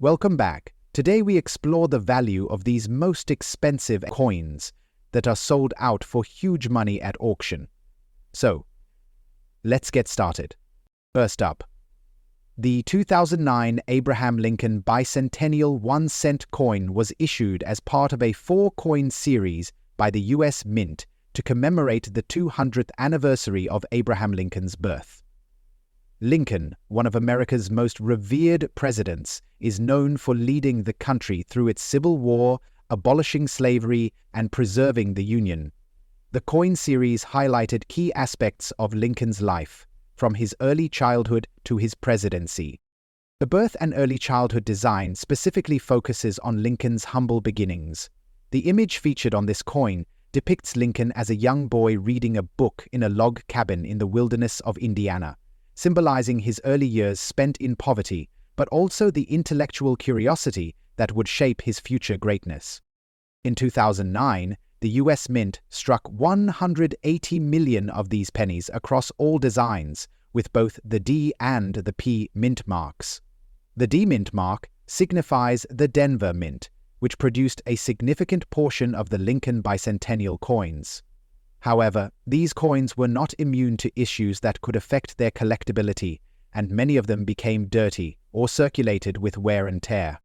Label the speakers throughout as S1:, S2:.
S1: Welcome back. Today we explore the value of these most expensive coins that are sold out for huge money at auction. So, let's get started. First up, the 2009 Abraham Lincoln bicentennial 1-cent coin was issued as part of a 4-coin series by the U.S. Mint to commemorate the 200th anniversary of Abraham Lincoln's birth. Lincoln, one of America's most revered presidents, is known for leading the country through its Civil War, abolishing slavery, and preserving the Union. The coin series highlighted key aspects of Lincoln's life, from his early childhood to his presidency. The birth and early childhood design specifically focuses on Lincoln's humble beginnings. The image featured on this coin depicts Lincoln as a young boy reading a book in a log cabin in the wilderness of Indiana, symbolizing his early years spent in poverty, but also the intellectual curiosity that would shape his future greatness. In 2009, the U.S. Mint struck 180 million of these pennies across all designs, with both the D and the P mint marks. The D mint mark signifies the Denver Mint, which produced a significant portion of the Lincoln bicentennial coins. However, these coins were not immune to issues that could affect their collectability, and many of them became dirty or circulated with wear and tear.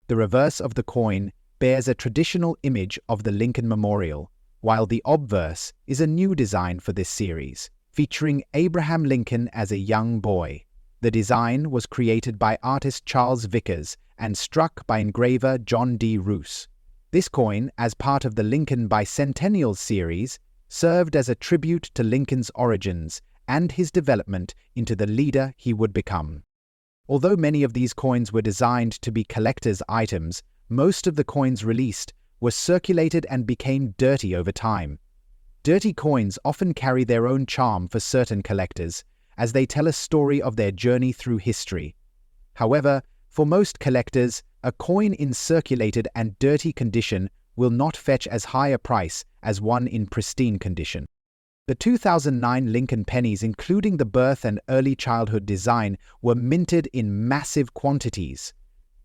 S1: The reverse of the coin bears a traditional image of the Lincoln Memorial, while the obverse is a new design for this series, featuring Abraham Lincoln as a young boy. The design was created by artist Charles Vickers and struck by engraver John D. Roos. This coin, as part of the Lincoln Bicentennial series, served as a tribute to Lincoln's origins and his development into the leader he would become. Although many of these coins were designed to be collector's items, most of the coins released were circulated and became dirty over time. Dirty coins often carry their own charm for certain collectors, as they tell a story of their journey through history. However, for most collectors, a coin in circulated and dirty condition will not fetch as high a price as one in pristine condition. The 2009 Lincoln pennies, including the birth and early childhood design, were minted in massive quantities.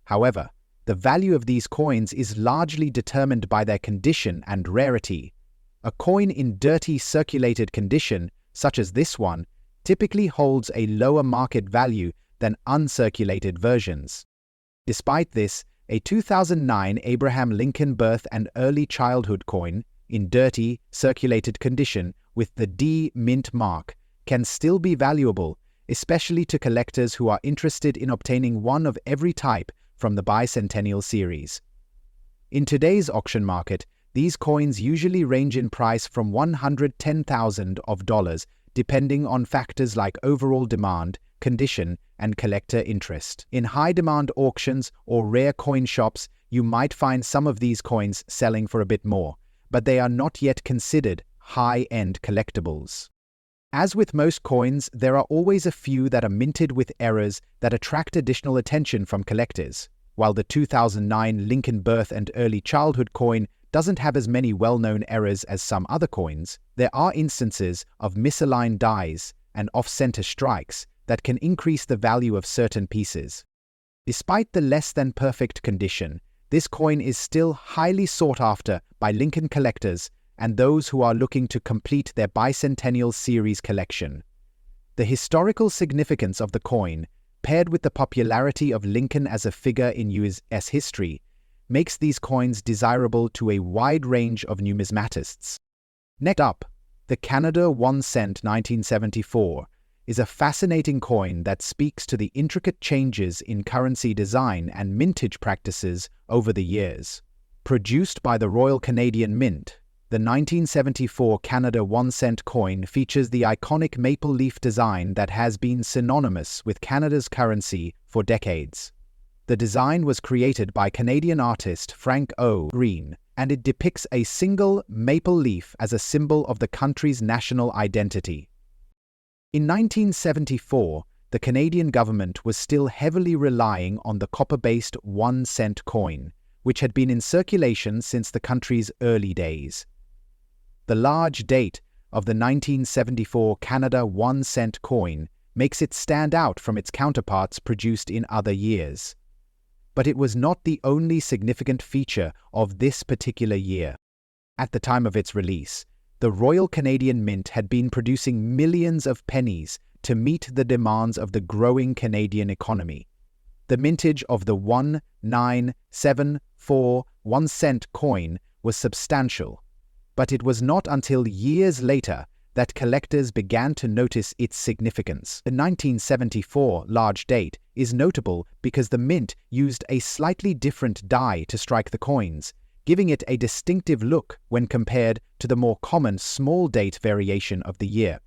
S1: However, the value of these coins is largely determined by their condition and rarity. A coin in dirty circulated condition, such as this one, typically holds a lower market value than uncirculated versions. Despite this, a 2009 Abraham Lincoln birth and early childhood coin, in dirty, circulated condition with the D mint mark, can still be valuable, especially to collectors who are interested in obtaining one of every type from the bicentennial series. In today's auction market, these coins usually range in price from $110,000, depending on factors like overall demand, condition, and collector interest. In high-demand auctions or rare coin shops, you might find some of these coins selling for a bit more, but they are not yet considered high-end collectibles. As with most coins, there are always a few that are minted with errors that attract additional attention from collectors. While the 2009 Lincoln birth and early childhood coin doesn't have as many well-known errors as some other coins, there are instances of misaligned dies and off-center strikes that can increase the value of certain pieces. Despite the less-than-perfect condition, this coin is still highly sought after by Lincoln collectors and those who are looking to complete their bicentennial series collection. The historical significance of the coin, paired with the popularity of Lincoln as a figure in U.S. history, makes these coins desirable to a wide range of numismatists. Next up, the Canada 1 cent 1974 is a fascinating coin that speaks to the intricate changes in currency design and mintage practices over the years. Produced by the Royal Canadian Mint, the 1974 Canada 1 cent coin features the iconic maple leaf design that has been synonymous with Canada's currency for decades. The design was created by Canadian artist Frank O. Green, and it depicts a single maple leaf as a symbol of the country's national identity. In 1974, the Canadian government was still heavily relying on the copper-based 1 cent coin, which had been in circulation since the country's early days. The large date of the 1974 Canada 1 cent coin makes it stand out from its counterparts produced in other years. but it was not the only significant feature of this particular year. At the time of its release, the Royal Canadian Mint had been producing millions of pennies to meet the demands of the growing Canadian economy. The mintage of the 1974 1-cent coin was substantial, but it was not until years later that collectors began to notice its significance. The 1974 large date is notable because the mint used a slightly different die to strike the coins, giving it a distinctive look when compared to the more common small date variation of the year.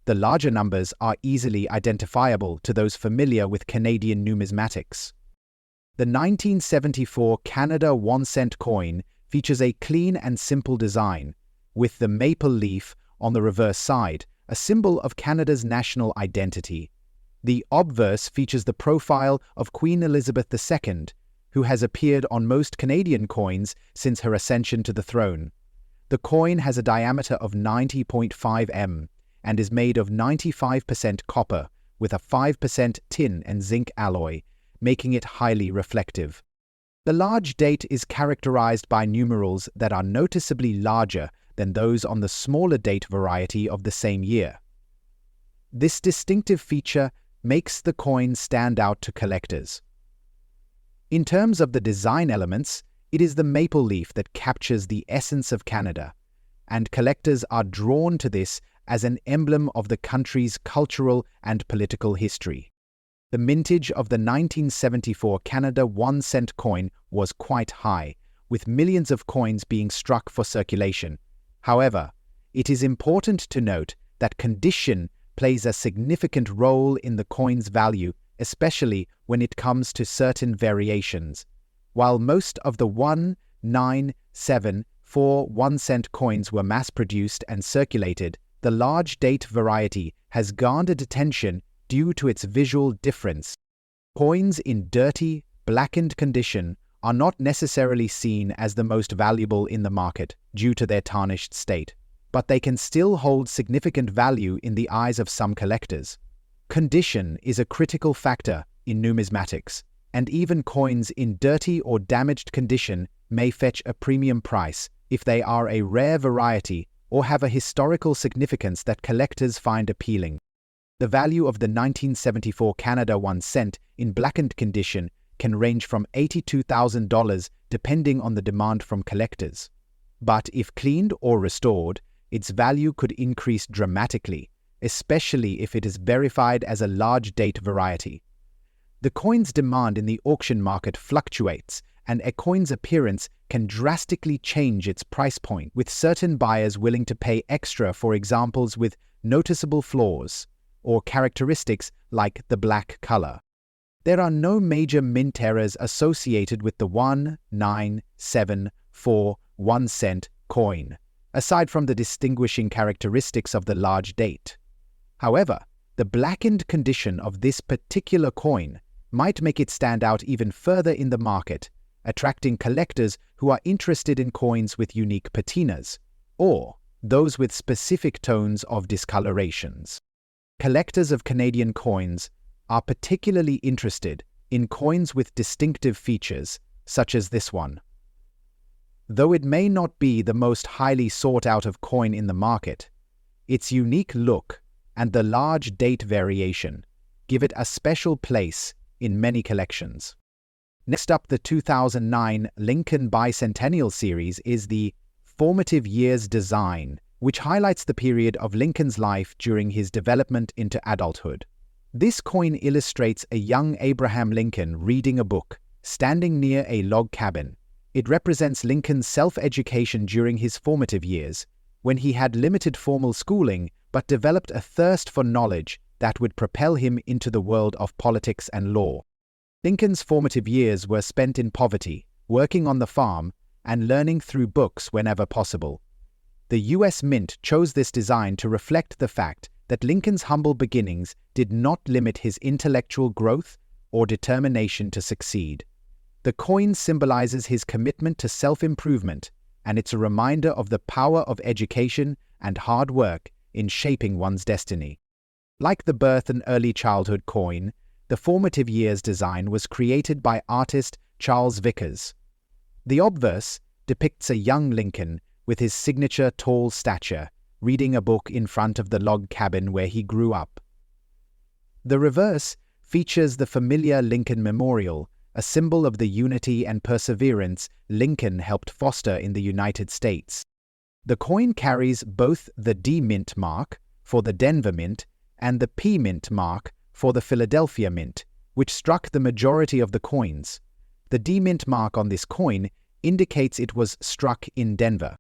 S1: The larger numbers are easily identifiable to those familiar with Canadian numismatics. The 1974 Canada 1-cent coin features a clean and simple design, with the maple leaf on the reverse side, a symbol of Canada's national identity. The obverse features the profile of Queen Elizabeth II, who has appeared on most Canadian coins since her ascension to the throne. The coin has a diameter of 90.5 m and is made of 95% copper with a 5% tin and zinc alloy, making it highly reflective. The large date is characterized by numerals that are noticeably larger than those on the smaller date variety of the same year. This distinctive feature makes the coin stand out to collectors. In terms of the design elements, it is the maple leaf that captures the essence of Canada, and collectors are drawn to this as an emblem of the country's cultural and political history. The mintage of the 1974 Canada 1-cent coin was quite high, with millions of coins being struck for circulation. However, it is important to note that condition plays a significant role in the coin's value, especially when it comes to certain variations. While most of the 1974 1-cent coins were mass-produced and circulated, the large date variety has garnered attention due to its visual difference. Coins in dirty, blackened condition are not necessarily seen as the most valuable in the market due to their tarnished state, but they can still hold significant value in the eyes of some collectors. Condition is a critical factor in numismatics, and even coins in dirty or damaged condition may fetch a premium price if they are a rare variety or have a historical significance that collectors find appealing. The value of the 1974 Canada 1-cent in blackened condition can range from $82,000 depending on the demand from collectors. But if cleaned or restored, its value could increase dramatically, especially if it is verified as a large date variety. The coin's demand in the auction market fluctuates, and a coin's appearance can drastically change its price point, with certain buyers willing to pay extra for examples with noticeable flaws or characteristics like the black color. There are no major mint errors associated with the 1974 1-cent coin, aside from the distinguishing characteristics of the large date. However, the blackened condition of this particular coin might make it stand out even further in the market, attracting collectors who are interested in coins with unique patinas, or those with specific tones of discolorations. Collectors of Canadian coins are particularly interested in coins with distinctive features, such as this one. Though it may not be the most highly sought-out coin in the market, its unique look and the large date variation give it a special place in many collections. Next up, the 2009 Lincoln Bicentennial series is the Formative Years design, which highlights the period of Lincoln's life during his development into adulthood. This coin illustrates a young Abraham Lincoln reading a book, standing near a log cabin. It represents Lincoln's self-education during his formative years, when he had limited formal schooling but developed a thirst for knowledge that would propel him into the world of politics and law. Lincoln's formative years were spent in poverty, working on the farm, and learning through books whenever possible. The U.S. Mint chose this design to reflect the fact that Lincoln's humble beginnings did not limit his intellectual growth or determination to succeed. The coin symbolizes his commitment to self-improvement, and it's a reminder of the power of education and hard work in shaping one's destiny. Like the birth and early childhood coin, the Formative Years design was created by artist Charles Vickers. The obverse depicts a young Lincoln with his signature tall stature, reading a book in front of the log cabin where he grew up. The reverse features the familiar Lincoln Memorial, a symbol of the unity and perseverance Lincoln helped foster in the United States. The coin carries both the D Mint mark for the Denver Mint and the P Mint mark for the Philadelphia Mint, which struck the majority of the coins. The D Mint mark on this coin indicates it was struck in Denver,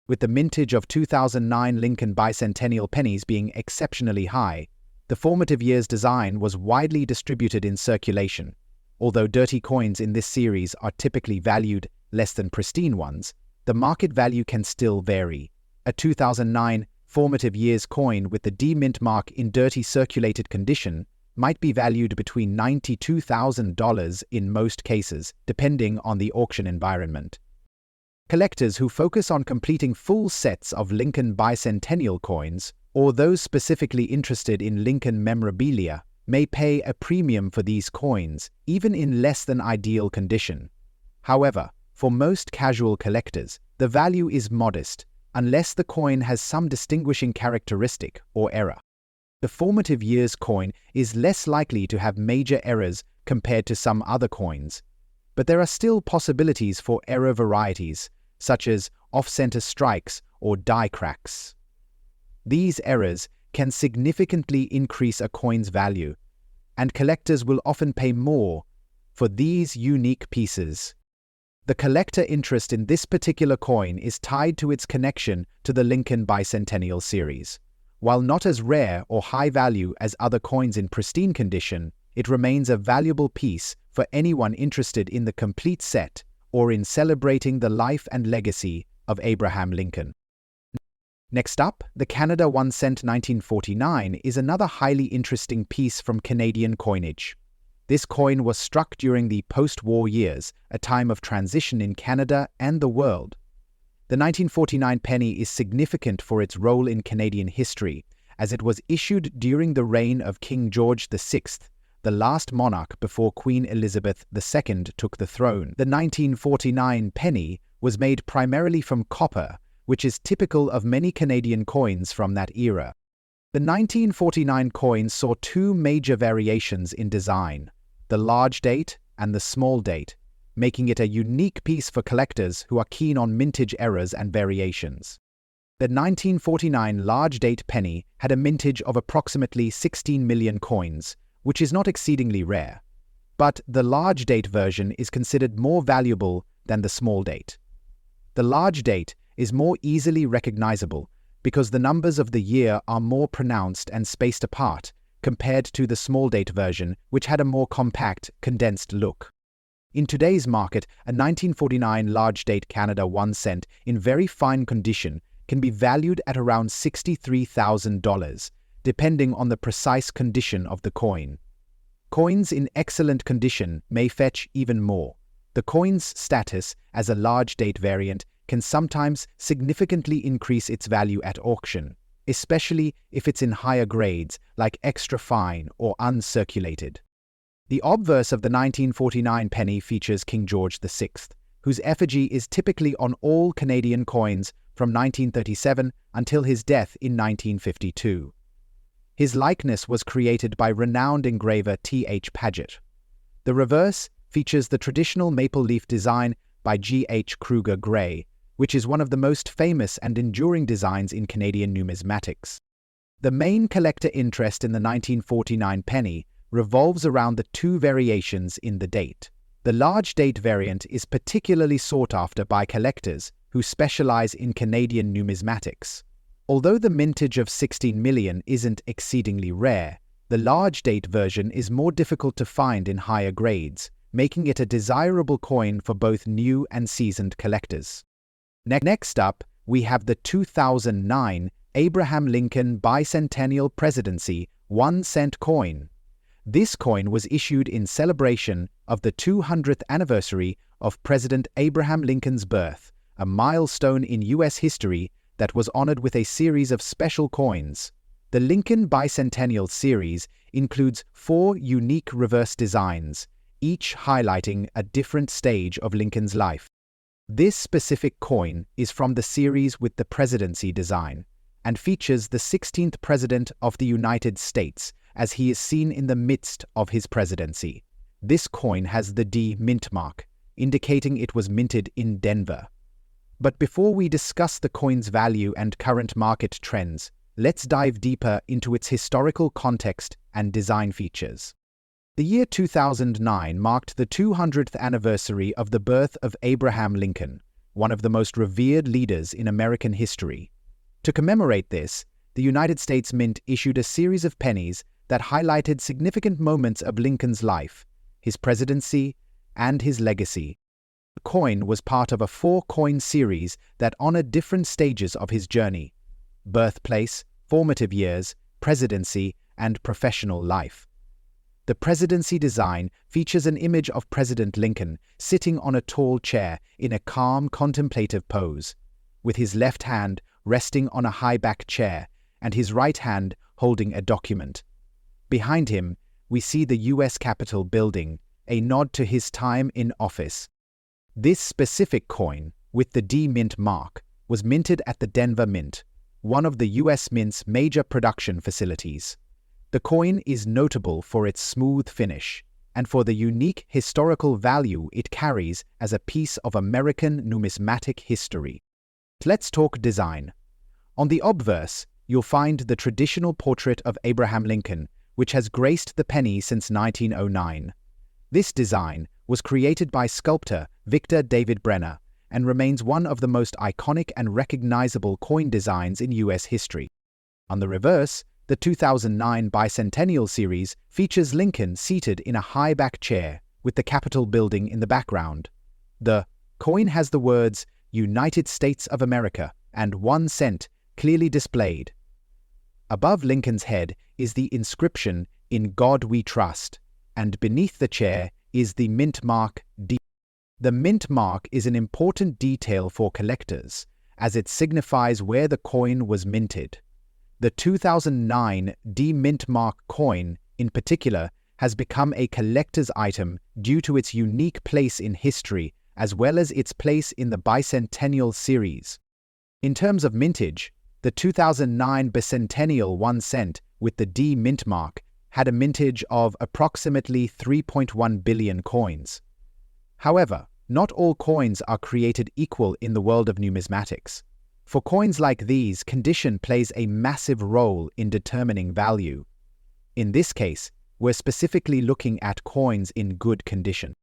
S1: with the mintage of 2009 Lincoln bicentennial pennies being exceptionally high. The formative years design was widely distributed in circulation. Although dirty coins in this series are typically valued less than pristine ones, the market value can still vary. A 2009 formative years coin with the D Mint mark in dirty circulated condition might be valued between $92,000 in most cases, depending on the auction environment. Collectors who focus on completing full sets of Lincoln bicentennial coins, or those specifically interested in Lincoln memorabilia, may pay a premium for these coins, even in less than ideal condition. However, for most casual collectors, the value is modest, unless the coin has some distinguishing characteristic or error. The formative years coin is less likely to have major errors compared to some other coins, but there are still possibilities for error varieties, such as off-center strikes or die cracks. These errors can significantly increase a coin's value, and collectors will often pay more for these unique pieces. The collector interest in this particular coin is tied to its connection to the Lincoln bicentennial series. While not as rare or high value as other coins in pristine condition, it remains a valuable piece for anyone interested in the complete set or in celebrating the life and legacy of Abraham Lincoln. Next up, the Canada 1 cent 1949 is another highly interesting piece from Canadian coinage. This coin was struck during the post-war years, a time of transition in Canada and the world. The 1949 penny is significant for its role in Canadian history, as it was issued during the reign of King George VI, the last monarch before Queen Elizabeth II took the throne. The 1949 penny was made primarily from copper, which is typical of many Canadian coins from that era. The 1949 coin saw two major variations in design, the large date and the small date, making it a unique piece for collectors who are keen on mintage errors and variations. The 1949 large date penny had a mintage of approximately 16 million coins, which is not exceedingly rare. But the large date version is considered more valuable than the small date. The large date is more easily recognizable because the numbers of the year are more pronounced and spaced apart compared to the small date version, which had a more compact, condensed look. In today's market, a 1949 large date Canada 1 cent in very fine condition can be valued at around $63,000, depending on the precise condition of the coin. Coins in excellent condition may fetch even more. The coin's status as a large date variant can sometimes significantly increase its value at auction, especially if it's in higher grades like extra fine or uncirculated. The obverse of the 1949 penny features King George VI, whose effigy is typically on all Canadian coins from 1937 until his death in 1952. His likeness was created by renowned engraver T.H. Paget. The reverse features the traditional maple leaf design by G.H. Kruger Gray, which is one of the most famous and enduring designs in Canadian numismatics. The main collector interest in the 1949 penny revolves around the two variations in the date. The large date variant is particularly sought after by collectors who specialize in Canadian numismatics. Although the mintage of 16 million isn't exceedingly rare, the large date version is more difficult to find in higher grades, making it a desirable coin for both new and seasoned collectors. Next up, we have the 2009 Abraham Lincoln Bicentennial Presidency 1 cent coin. This coin was issued in celebration of the 200th anniversary of President Abraham Lincoln's birth, a milestone in U.S. history that was honored with a series of special coins. The Lincoln Bicentennial series includes 4 unique reverse designs, each highlighting a different stage of Lincoln's life. This specific coin is from the series with the presidency design and features the 16th President of the United States as he is seen in the midst of his presidency. This coin has the D mint mark, indicating it was minted in Denver. But before we discuss the coin's value and current market trends, let's dive deeper into its historical context and design features. The year 2009 marked the 200th anniversary of the birth of Abraham Lincoln, one of the most revered leaders in American history. To commemorate this, the United States Mint issued a series of pennies that highlighted significant moments of Lincoln's life, his presidency, and his legacy. The coin was part of a 4-coin series that honored different stages of his journey: birthplace, formative years, presidency, and professional life. The presidency design features an image of President Lincoln sitting on a tall chair in a calm, contemplative pose, with his left hand resting on a high-back chair and his right hand holding a document. Behind him, we see the U.S. Capitol building, a nod to his time in office. This specific coin, with the D mint mark, was minted at the Denver Mint, one of the U.S. Mint's major production facilities. The coin is notable for its smooth finish and for the unique historical value it carries as a piece of American numismatic history. Let's talk design. On the obverse, you'll find the traditional portrait of Abraham Lincoln, which has graced the penny since 1909. This design was created by sculptor Victor David Brenner and remains one of the most iconic and recognizable coin designs in U.S. history. On the reverse, the 2009 bicentennial series features Lincoln seated in a high-back chair with the Capitol building in the background. The coin has the words United States of America and 1 cent clearly displayed. Above Lincoln's head is the inscription "In God We Trust," and beneath the chair is the mint mark D. The mint mark is an important detail for collectors, as it signifies where the coin was minted. The 2009 D mint mark coin, in particular, has become a collector's item due to its unique place in history as well as its place in the bicentennial series. In terms of mintage, the 2009 bicentennial 1 cent with the D mint mark had a mintage of approximately 3.1 billion coins. However, not all coins are created equal in the world of numismatics. For coins like these, condition plays a massive role in determining value. In this case, we're specifically looking at coins in good condition.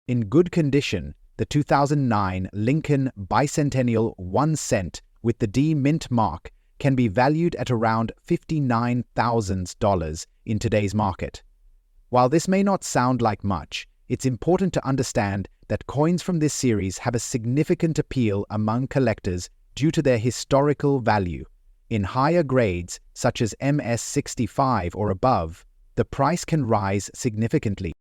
S1: In good condition, the 2009 Lincoln bicentennial 1 cent with the D mint mark can be valued at around $59,000 in today's market. While this may not sound like much, it's important to understand that coins from this series have a significant appeal among collectors due to their historical value. In higher grades, such as MS65 or above, the price can rise significantly.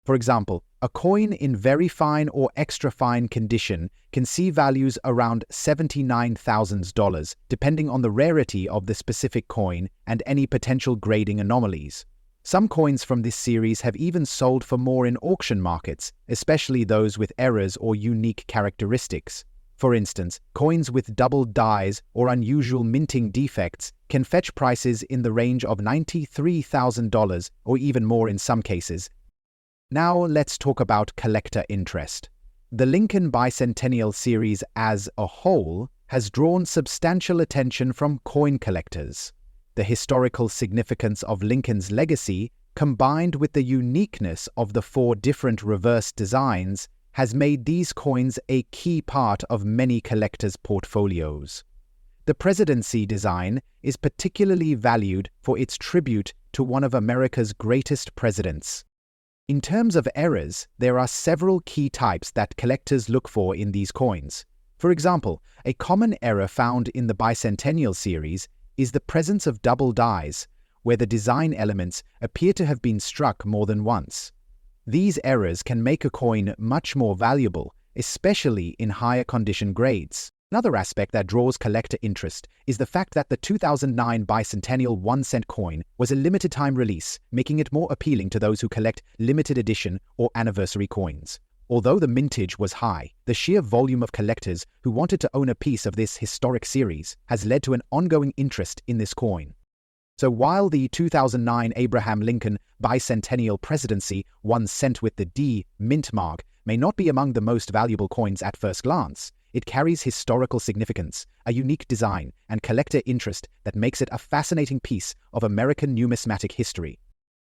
S1: For example, a coin in very fine or extra fine condition can see values around $79,000, depending on the rarity of the specific coin and any potential grading anomalies. Some coins from this series have even sold for more in auction markets, especially those with errors or unique characteristics. For instance, coins with doubled dies or unusual minting defects can fetch prices in the range of $93,000 or even more in some cases. Now let's talk about collector interest. The Lincoln Bicentennial series as a whole has drawn substantial attention from coin collectors. The historical significance of Lincoln's legacy, combined with the uniqueness of the 4 different reverse designs, has made these coins a key part of many collectors' portfolios. The presidency design is particularly valued for its tribute to one of America's greatest presidents. In terms of errors, there are several key types that collectors look for in these coins. For example, a common error found in the bicentennial series is the presence of double dies, where the design elements appear to have been struck more than once. These errors can make a coin much more valuable, especially in higher condition grades. Another aspect that draws collector interest is the fact that the 2009 bicentennial 1-cent coin was a limited-time release, making it more appealing to those who collect limited edition or anniversary coins. Although the mintage was high, the sheer volume of collectors who wanted to own a piece of this historic series has led to an ongoing interest in this coin. So while the 2009 Abraham Lincoln bicentennial presidency 1 cent with the D mint mark may not be among the most valuable coins at first glance, it carries historical significance, a unique design, and collector interest that makes it a fascinating piece of American numismatic history.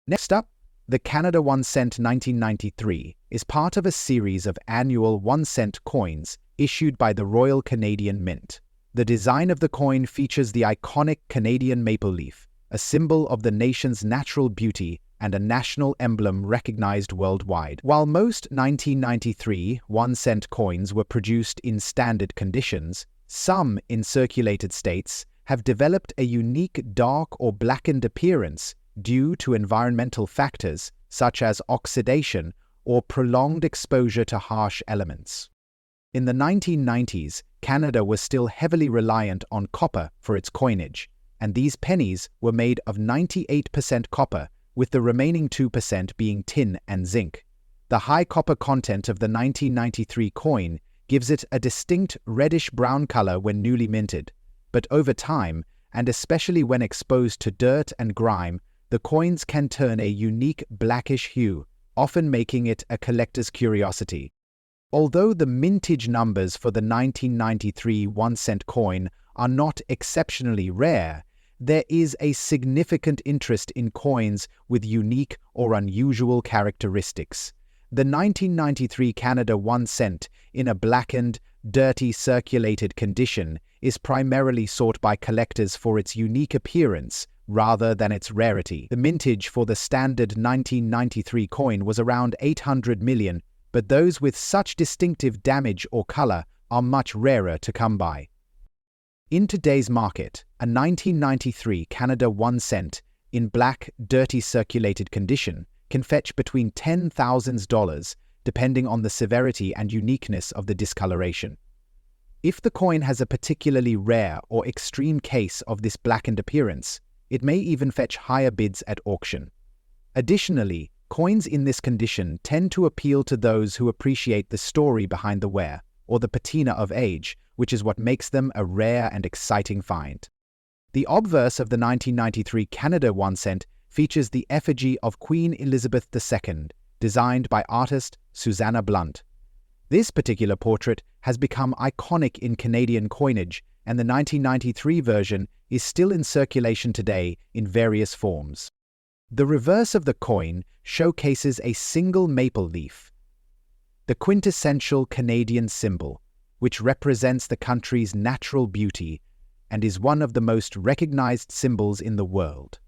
S1: Next up, the Canada 1 cent 1993 is part of a series of annual 1-cent coins issued by the Royal Canadian Mint. The design of the coin features the iconic Canadian maple leaf, a symbol of the nation's natural beauty and a national emblem recognized worldwide. While most 1993 1-cent coins were produced in standard conditions, some in circulated states have developed a unique dark or blackened appearance due to environmental factors such as oxidation or prolonged exposure to harsh elements. In the 1990s, Canada was still heavily reliant on copper for its coinage, and these pennies were made of 98% copper, with the remaining 2% being tin and zinc. The high copper content of the 1993 coin gives it a distinct reddish-brown color when newly minted, but over time, and especially when exposed to dirt and grime, the coins can turn a unique blackish hue, often making it a collector's curiosity. Although the mintage numbers for the 1993 1-cent coin are not exceptionally rare, there is a significant interest in coins with unique or unusual characteristics. The 1993 Canada 1 cent, in a blackened, dirty circulated condition, is primarily sought by collectors for its unique appearance rather than its rarity. The mintage for the standard 1993 coin was around 800 million, but those with such distinctive damage or color are much rarer to come by. In today's market, a 1993 Canada 1 cent in black, dirty circulated condition can fetch between $10,000 depending on the severity and uniqueness of the discoloration. If the coin has a particularly rare or extreme case of this blackened appearance, it may even fetch higher bids at auction. Additionally, coins in this condition tend to appeal to those who appreciate the story behind the wear, or the patina of age, which is what makes them a rare and exciting find. The obverse of the 1993 Canada 1 cent features the effigy of Queen Elizabeth II, designed by artist Susanna Blunt. This particular portrait has become iconic in Canadian coinage, and the 1993 version is still in circulation today in various forms. The reverse of the coin showcases a single maple leaf, the quintessential Canadian symbol, which represents the country's natural beauty and is one of the most recognized symbols in the world.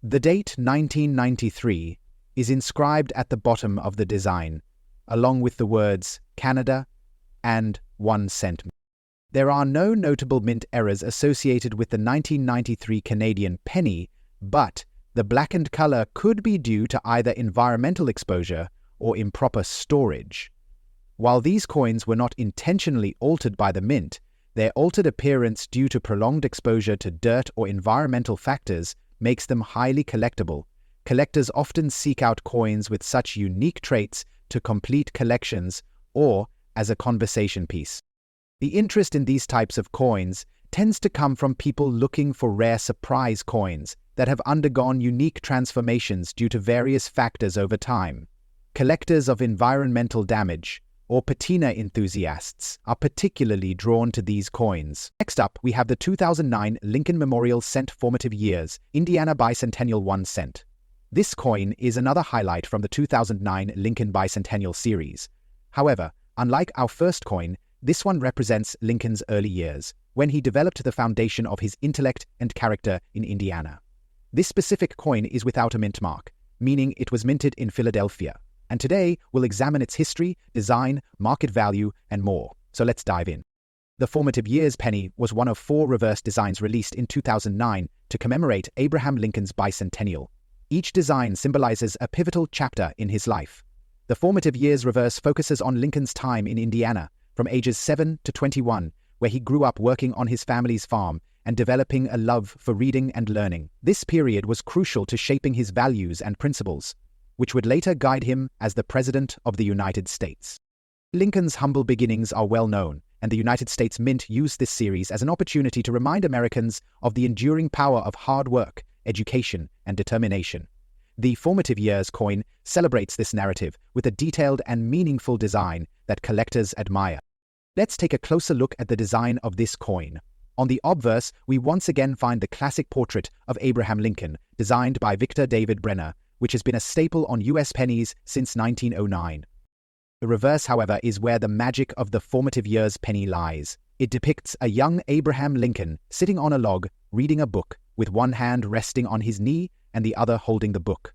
S1: The date 1993 is inscribed at the bottom of the design, along with the words Canada and 1 cent. There are no notable mint errors associated with the 1993 Canadian penny, but the blackened color could be due to either environmental exposure or improper storage. While these coins were not intentionally altered by the mint, their altered appearance due to prolonged exposure to dirt or environmental factors makes them highly collectible. Collectors often seek out coins with such unique traits to complete collections or as a conversation piece. The interest in these types of coins tends to come from people looking for rare surprise coins that have undergone unique transformations due to various factors over time. Collectors of environmental damage or patina enthusiasts are particularly drawn to these coins. Next up, we have the 2009 Lincoln Memorial Cent Formative Years, Indiana Bicentennial 1 cent. This coin is another highlight from the 2009 Lincoln Bicentennial series. However, unlike our first coin, this one represents Lincoln's early years, when he developed the foundation of his intellect and character in Indiana. This specific coin is without a mint mark, meaning it was minted in Philadelphia. And today, we'll examine its history, design, market value, and more. So let's dive in. The Formative Years penny was one of 4 reverse designs released in 2009 to commemorate Abraham Lincoln's bicentennial. Each design symbolizes a pivotal chapter in his life. The Formative Years reverse focuses on Lincoln's time in Indiana, from ages 7 to 21, where he grew up working on his family's farm and developing a love for reading and learning. This period was crucial to shaping his values and principles, which would later guide him as the President of the United States. Lincoln's humble beginnings are well known, and the United States Mint used this series as an opportunity to remind Americans of the enduring power of hard work, education, and determination. The Formative Years coin celebrates this narrative with a detailed and meaningful design that collectors admire. Let's take a closer look at the design of this coin. On the obverse, we once again find the classic portrait of Abraham Lincoln, designed by Victor David Brenner, which has been a staple on U.S. pennies since 1909. The reverse, however, is where the magic of the Formative Years penny lies. It depicts a young Abraham Lincoln sitting on a log, reading a book, with one hand resting on his knee and the other holding the book.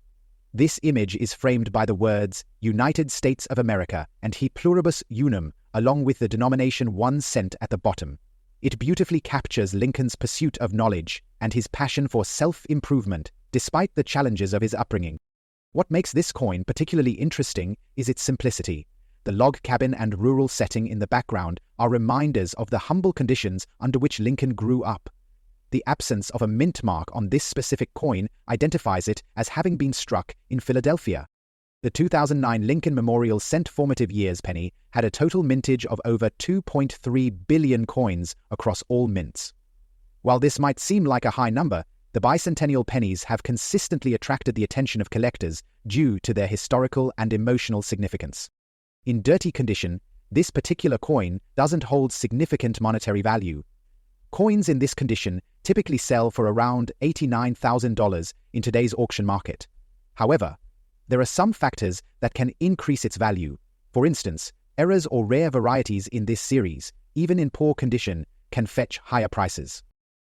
S1: This image is framed by the words United States of America and He Pluribus Unum, along with the denomination 1 cent at the bottom. It beautifully captures Lincoln's pursuit of knowledge and his passion for self-improvement, despite the challenges of his upbringing. What makes this coin particularly interesting is its simplicity. The log cabin and rural setting in the background are reminders of the humble conditions under which Lincoln grew up. The absence of a mint mark on this specific coin identifies it as having been struck in Philadelphia. The 2009 Lincoln Memorial Cent Formative Years penny had a total mintage of over 2.3 billion coins across all mints. While this might seem like a high number, the bicentennial pennies have consistently attracted the attention of collectors due to their historical and emotional significance. In dirty condition, this particular coin doesn't hold significant monetary value. Coins in this condition typically sell for around $89,000 in today's auction market. However, there are some factors that can increase its value. For instance, errors or rare varieties in this series, even in poor condition, can fetch higher prices.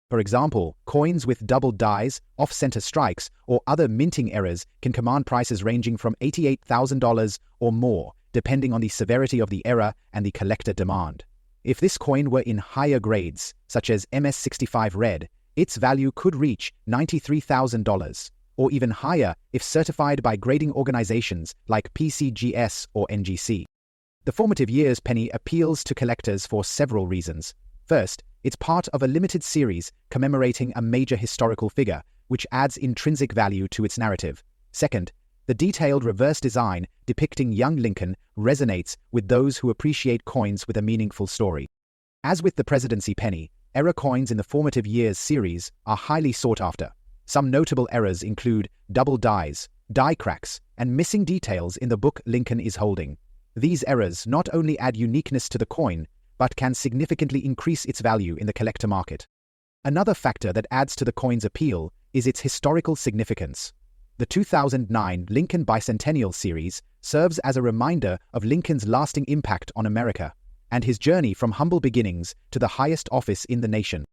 S1: For example, coins with doubled dies, off-center strikes, or other minting errors can command prices ranging from $88,000 or more, depending on the severity of the error and the collector demand. If this coin were in higher grades, such as MS65 Red, its value could reach $93,000, or even higher if certified by grading organizations like PCGS or NGC. The Formative Years penny appeals to collectors for several reasons. First, it's part of a limited series commemorating a major historical figure, which adds intrinsic value to its narrative. Second, the detailed reverse design depicting young Lincoln resonates with those who appreciate coins with a meaningful story. As with the presidency penny, error coins in the Formative Years series are highly sought after. Some notable errors include double dies, die cracks, and missing details in the book Lincoln is holding. These errors not only add uniqueness to the coin, but can significantly increase its value in the collector market. Another factor that adds to the coin's appeal is its historical significance. The 2009 Lincoln Bicentennial series serves as a reminder of Lincoln's lasting impact on America and his journey from humble beginnings to the highest office in the nation.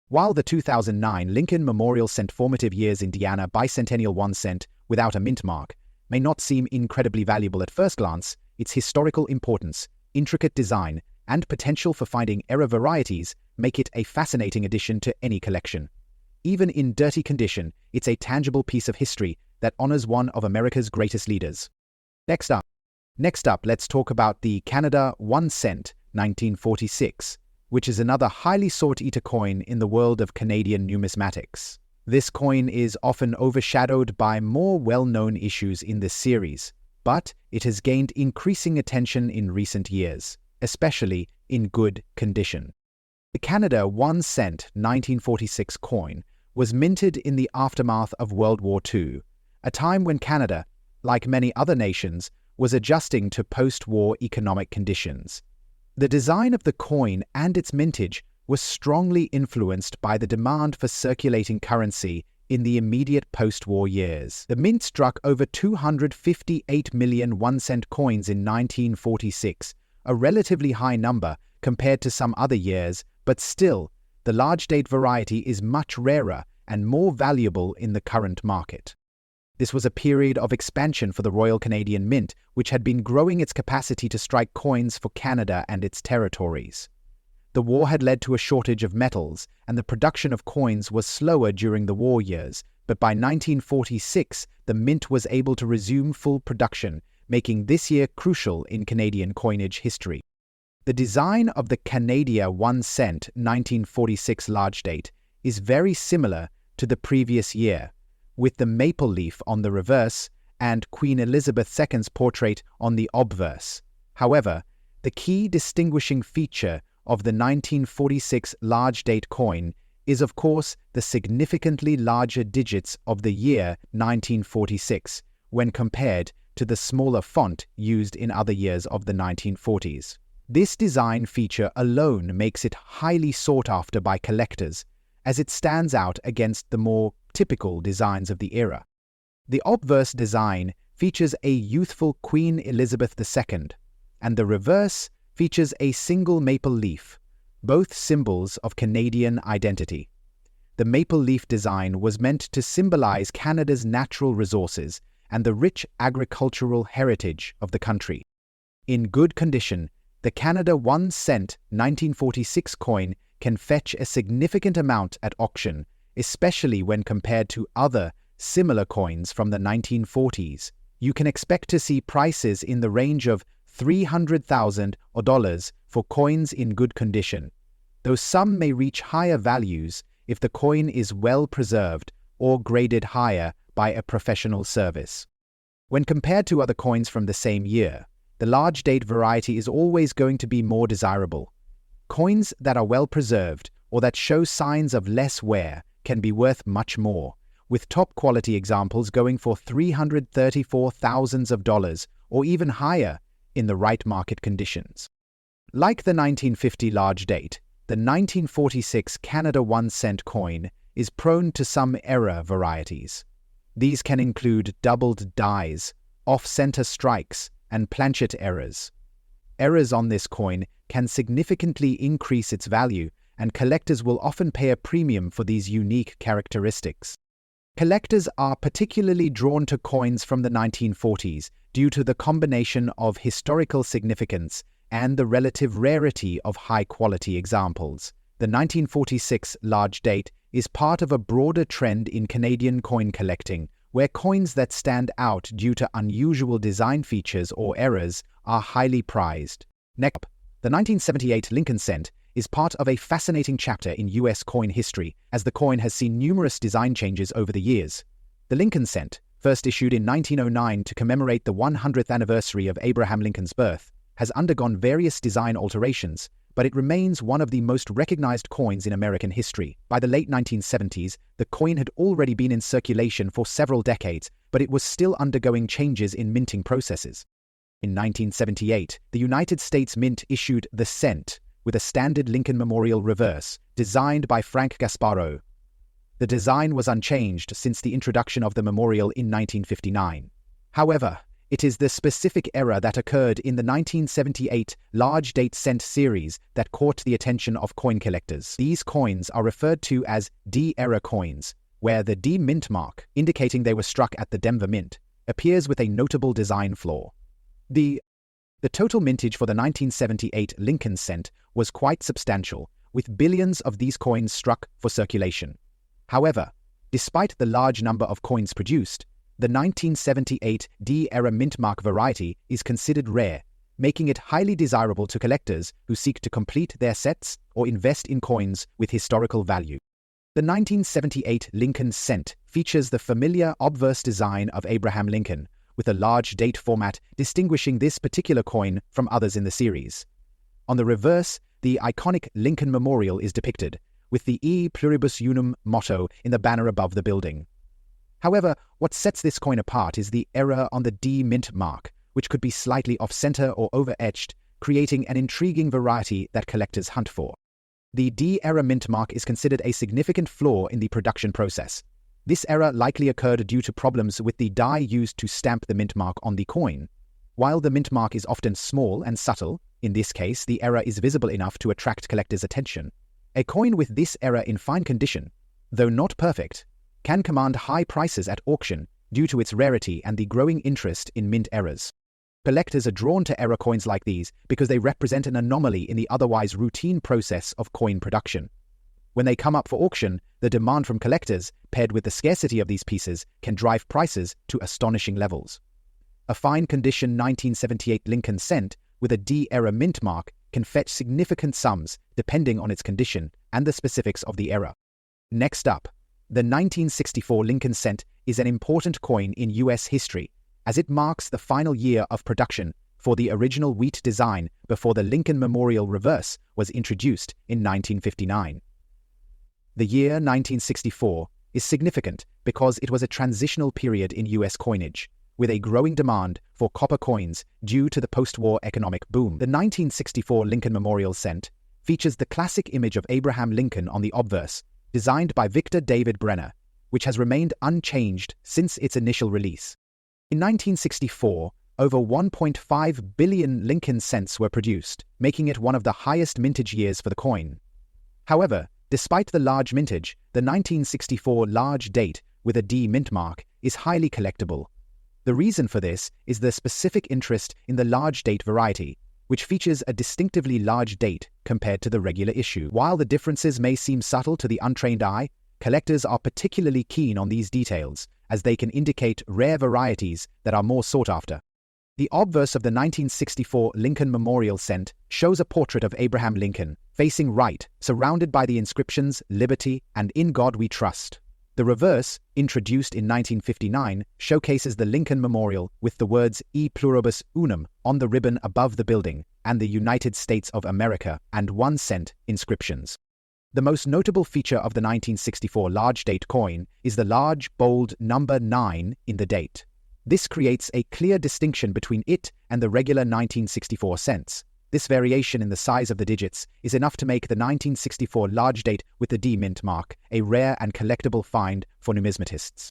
S1: While the 2009 Lincoln Memorial Cent Formative Years Indiana Bicentennial 1 cent without a mint mark may not seem incredibly valuable at first glance, its historical importance, intricate design, and potential for finding error varieties make it a fascinating addition to any collection. Even in dirty condition, it's a tangible piece of history that honors one of America's greatest leaders. Next up, let's talk about the Canada 1 cent 1946, which is another highly sought-after coin in the world of Canadian numismatics. This coin is often overshadowed by more well-known issues in this series, but it has gained increasing attention in recent years, especially in good condition. The Canada 1 cent 1946 coin was minted in the aftermath of World War II, a time when Canada, like many other nations, was adjusting to post-war economic conditions. The design of the coin and its mintage was strongly influenced by the demand for circulating currency in the immediate post-war years. The mint struck over 258 million 1 cent coins in 1946, a relatively high number compared to some other years, but still, the large date variety is much rarer and more valuable in the current market. This was a period of expansion for the Royal Canadian Mint, which had been growing its capacity to strike coins for Canada and its territories. The war had led to a shortage of metals, and the production of coins was slower during the war years, but by 1946, the mint was able to resume full production, making this year crucial in Canadian coinage history. The design of the Canada 1 cent 1946 large date is very similar to the previous year, with the maple leaf on the reverse and Queen Elizabeth II's portrait on the obverse. However, the key distinguishing feature of the 1946 large date coin is of course the significantly larger digits of the year 1946 when compared to the smaller font used in other years of the 1940s. This design feature alone makes it highly sought after by collectors, as it stands out against the more typical designs of the era. The obverse design features a youthful Queen Elizabeth II, and the reverse features a single maple leaf, both symbols of Canadian identity. The maple leaf design was meant to symbolize Canada's natural resources and the rich agricultural heritage of the country. In good condition, the Canada 1 cent 1946 coin can fetch a significant amount at auction, especially when compared to other similar coins from the 1940s. You can expect to see prices in the range of $300,000 for coins in good condition, though some may reach higher values if the coin is well preserved or graded higher by a professional service. When compared to other coins from the same year, the large date variety is always going to be more desirable. Coins that are well preserved or that show signs of less wear can be worth much more, with top quality examples going for $334,000 or even higher in the right market conditions. Like the 1950 large date, the 1946 Canada 1 cent coin is prone to some error varieties. These can include doubled dies, off-center strikes, and planchet errors. Errors on this coin can significantly increase its value, and collectors will often pay a premium for these unique characteristics. Collectors are particularly drawn to coins from the 1940s due to the combination of historical significance and the relative rarity of high-quality examples. The 1946 large date is part of a broader trend in Canadian coin collecting, where coins that stand out due to unusual design features or errors are highly prized. Next up, the 1978 Lincoln cent is part of a fascinating chapter in U.S. coin history, as the coin has seen numerous design changes over the years. The Lincoln cent, first issued in 1909 to commemorate the 100th anniversary of Abraham Lincoln's birth, has undergone various design alterations, but it remains one of the most recognized coins in American history. By the late 1970s, the coin had already been in circulation for several decades, but it was still undergoing changes in minting processes. In 1978, the United States Mint issued the cent with a standard Lincoln Memorial reverse, designed by Frank Gasparro. The design was unchanged since the introduction of the memorial in 1959. However, it is the specific error that occurred in the 1978 large date cent series that caught the attention of coin collectors. These coins are referred to as D-error coins, where the D mint mark, indicating they were struck at the Denver Mint, appears with a notable design flaw. The total mintage for the 1978 Lincoln cent was quite substantial, with billions of these coins struck for circulation. However, despite the large number of coins produced, the 1978 D-era mint mark variety is considered rare, making it highly desirable to collectors who seek to complete their sets or invest in coins with historical value. The 1978 Lincoln cent features the familiar obverse design of Abraham Lincoln, with a large date format distinguishing this particular coin from others in the series. On the reverse, the iconic Lincoln Memorial is depicted, with the E Pluribus Unum motto in the banner above the building. However, what sets this coin apart is the error on the D mint mark, which could be slightly off-center or over-etched, creating an intriguing variety that collectors hunt for. The D-error mint mark is considered a significant flaw in the production process. This error likely occurred due to problems with the die used to stamp the mint mark on the coin. While the mint mark is often small and subtle, in this case the error is visible enough to attract collectors' attention. A coin with this error in fine condition, though not perfect, can command high prices at auction due to its rarity and the growing interest in mint errors. Collectors are drawn to error coins like these because they represent an anomaly in the otherwise routine process of coin production. When they come up for auction, the demand from collectors, paired with the scarcity of these pieces, can drive prices to astonishing levels. A fine condition 1978 Lincoln cent with a D-era mint mark can fetch significant sums depending on its condition and the specifics of the era. Next up, the 1964 Lincoln cent is an important coin in U.S. history, as it marks the final year of production for the original wheat design before the Lincoln Memorial reverse was introduced in 1959. The year 1964 is significant because it was a transitional period in U.S. coinage, with a growing demand for copper coins due to the post-war economic boom. The 1964 Lincoln Memorial cent features the classic image of Abraham Lincoln on the obverse, designed by Victor David Brenner, which has remained unchanged since its initial release. In 1964, over 1.5 billion Lincoln cents were produced, making it one of the highest mintage years for the coin. However, despite the large mintage, the 1964 large date with a D mint mark is highly collectible. The reason for this is the specific interest in the large date variety, which features a distinctively large date compared to the regular issue. While the differences may seem subtle to the untrained eye, collectors are particularly keen on these details, as they can indicate rare varieties that are more sought after. The obverse of the 1964 Lincoln Memorial cent shows a portrait of Abraham Lincoln, facing right, surrounded by the inscriptions "Liberty" and "In God We Trust." The reverse, introduced in 1959, showcases the Lincoln Memorial with the words "E Pluribus Unum" on the ribbon above the building and the United States of America and 1 cent inscriptions. The most notable feature of the 1964 large date coin is the large, bold number 9 in the date. This creates a clear distinction between it and the regular 1964 cents. This variation in the size of the digits is enough to make the 1964 large date with the D mint mark a rare and collectible find for numismatists.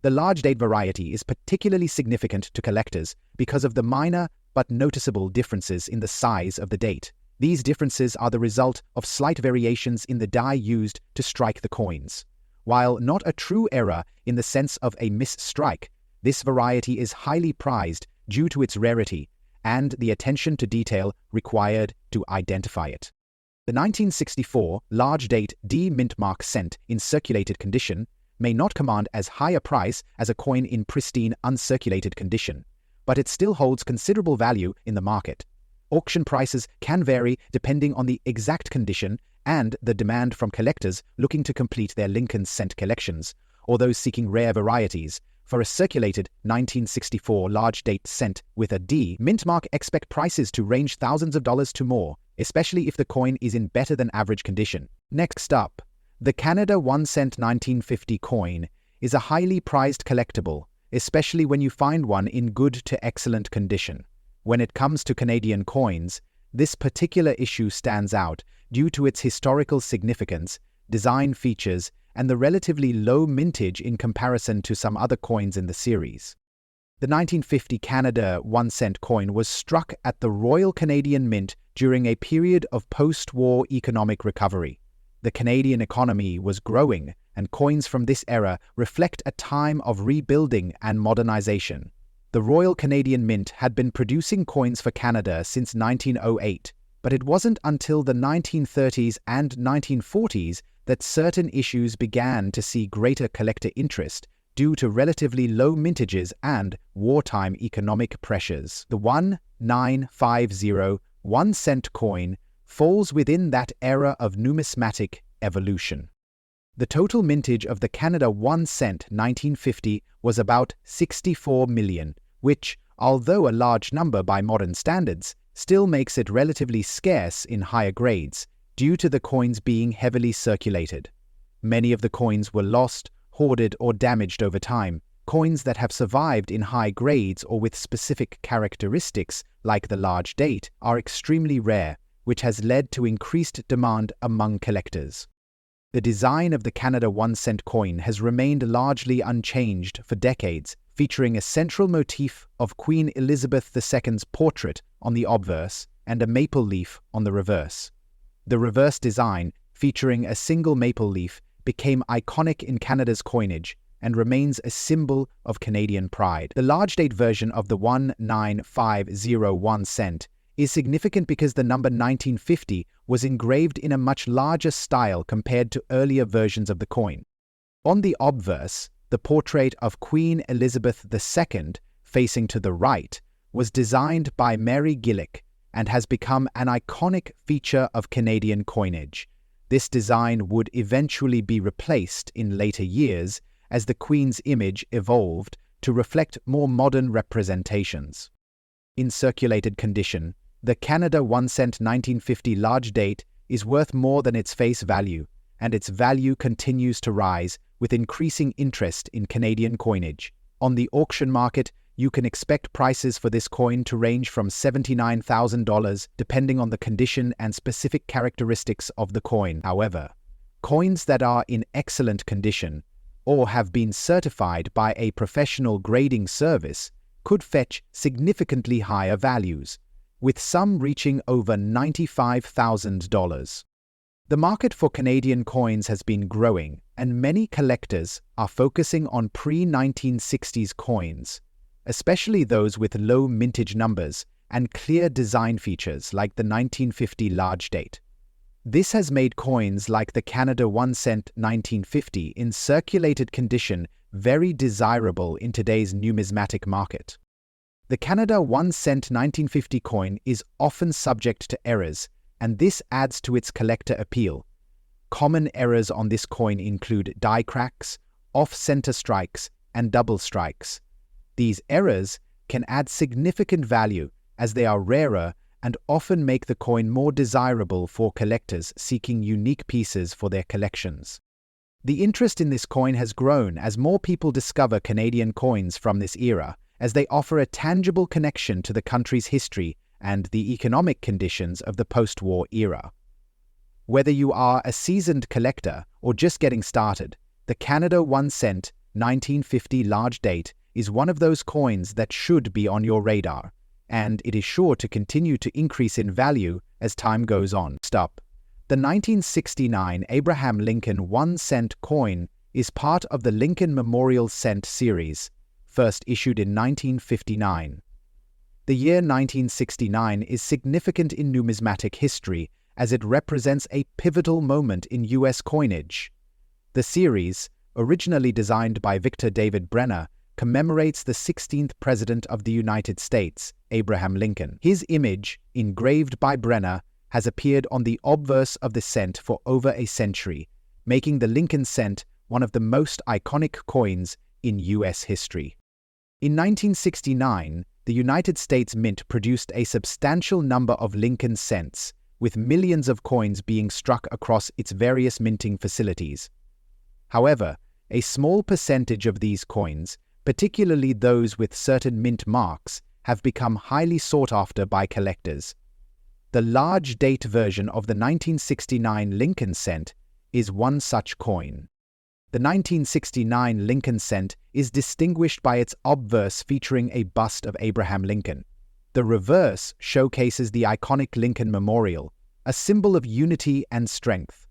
S1: The large date variety is particularly significant to collectors because of the minor but noticeable differences in the size of the date. These differences are the result of slight variations in the die used to strike the coins. While not a true error in the sense of a misstrike, this variety is highly prized due to its rarity and the attention to detail required to identify it. The 1964 large date D mint mark cent in circulated condition may not command as high a price as a coin in pristine uncirculated condition, but it still holds considerable value in the market. Auction prices can vary depending on the exact condition and the demand from collectors looking to complete their Lincoln cent collections, or those seeking rare varieties. For a circulated 1964 large date cent with a D mint mark, expect prices to range thousands of dollars to more, especially if the coin is in better than average condition. Next up, the Canada 1 cent 1950 coin is a highly prized collectible, especially when you find one in good to excellent condition. When it comes to Canadian coins, this particular issue stands out due to its historical significance, design features, and the relatively low mintage in comparison to some other coins in the series. The 1950 Canada 1 cent coin was struck at the Royal Canadian Mint during a period of post-war economic recovery. The Canadian economy was growing, and coins from this era reflect a time of rebuilding and modernization. The Royal Canadian Mint had been producing coins for Canada since 1908, but it wasn't until the 1930s and 1940s that certain issues began to see greater collector interest due to relatively low mintages and wartime economic pressures. The 1950 1 cent coin falls within that era of numismatic evolution. The total mintage of the Canada 1 cent 1950 was about 64 million, which, although a large number by modern standards, still makes it relatively scarce in higher grades, due to the coins being heavily circulated. Many of the coins were lost, hoarded, or damaged over time. Coins that have survived in high grades or with specific characteristics, like the large date, are extremely rare, which has led to increased demand among collectors. The design of the Canada 1 cent coin has remained largely unchanged for decades, featuring a central motif of Queen Elizabeth II's portrait on the obverse and a maple leaf on the reverse. The reverse design, featuring a single maple leaf, became iconic in Canada's coinage and remains a symbol of Canadian pride. The large date version of the 1950 cent is significant because the number 1950 was engraved in a much larger style compared to earlier versions of the coin. On the obverse, the portrait of Queen Elizabeth II, facing to the right, was designed by Mary Gillick and has become an iconic feature of Canadian coinage. This design would eventually be replaced in later years as the Queen's image evolved to reflect more modern representations. In circulated condition, the Canada 1 cent 1950 large date is worth more than its face value, and its value continues to rise with increasing interest in Canadian coinage. On the auction market, you can expect prices for this coin to range from $79,000 depending on the condition and specific characteristics of the coin. However, coins that are in excellent condition or have been certified by a professional grading service could fetch significantly higher values, with some reaching over $95,000. The market for Canadian coins has been growing, and many collectors are focusing on pre-1960s coins, especially those with low mintage numbers and clear design features like the 1950 large date. This has made coins like the Canada 1 cent 1950 in circulated condition very desirable in today's numismatic market. The Canada 1 cent 1950 coin is often subject to errors, and this adds to its collector appeal. Common errors on this coin include die cracks, off-center strikes, and double strikes. These errors can add significant value as they are rarer and often make the coin more desirable for collectors seeking unique pieces for their collections. The interest in this coin has grown as more people discover Canadian coins from this era, as they offer a tangible connection to the country's history and the economic conditions of the post-war era. Whether you are a seasoned collector or just getting started, the Canada 1 cent 1950 large date is one of those coins that should be on your radar, and it is sure to continue to increase in value as time goes on. Stop. The 1969 Abraham Lincoln 1 cent coin is part of the Lincoln Memorial Cent series, first issued in 1959. The year 1969 is significant in numismatic history as it represents a pivotal moment in U.S. coinage. The series, originally designed by Victor David Brenner, commemorates the 16th President of the United States, Abraham Lincoln. His image, engraved by Brenner, has appeared on the obverse of the cent for over a century, making the Lincoln cent one of the most iconic coins in U.S. history. In 1969, the United States Mint produced a substantial number of Lincoln cents, with millions of coins being struck across its various minting facilities. However, a small percentage of these coins, particularly those with certain mint marks, have become highly sought after by collectors. The large date version of the 1969 Lincoln cent is one such coin. The 1969 Lincoln cent is distinguished by its obverse featuring a bust of Abraham Lincoln. The reverse showcases the iconic Lincoln Memorial, a symbol of unity and strength.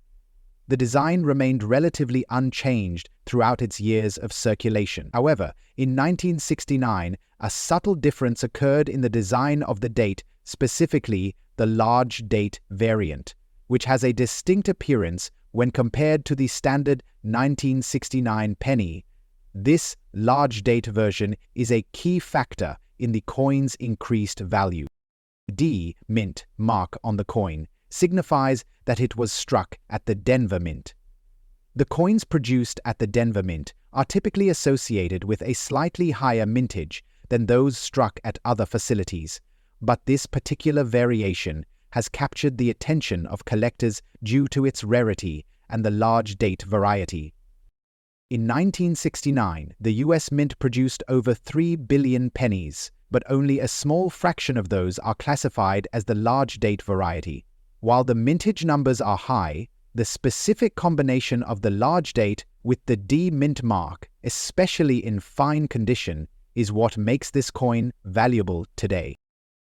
S1: The design remained relatively unchanged throughout its years of circulation. However, in 1969, a subtle difference occurred in the design of the date, specifically the large date variant, which has a distinct appearance when compared to the standard 1969 penny. This large date version is a key factor in the coin's increased value. D mint mark on the coin signifies that it was struck at the Denver Mint. The coins produced at the Denver Mint are typically associated with a slightly higher mintage than those struck at other facilities, but this particular variation has captured the attention of collectors due to its rarity and the large date variety. In 1969, the U.S. Mint produced over 3 billion pennies, but only a small fraction of those are classified as the large date variety. While the mintage numbers are high, the specific combination of the large date with the D mint mark, especially in fine condition, is what makes this coin valuable today.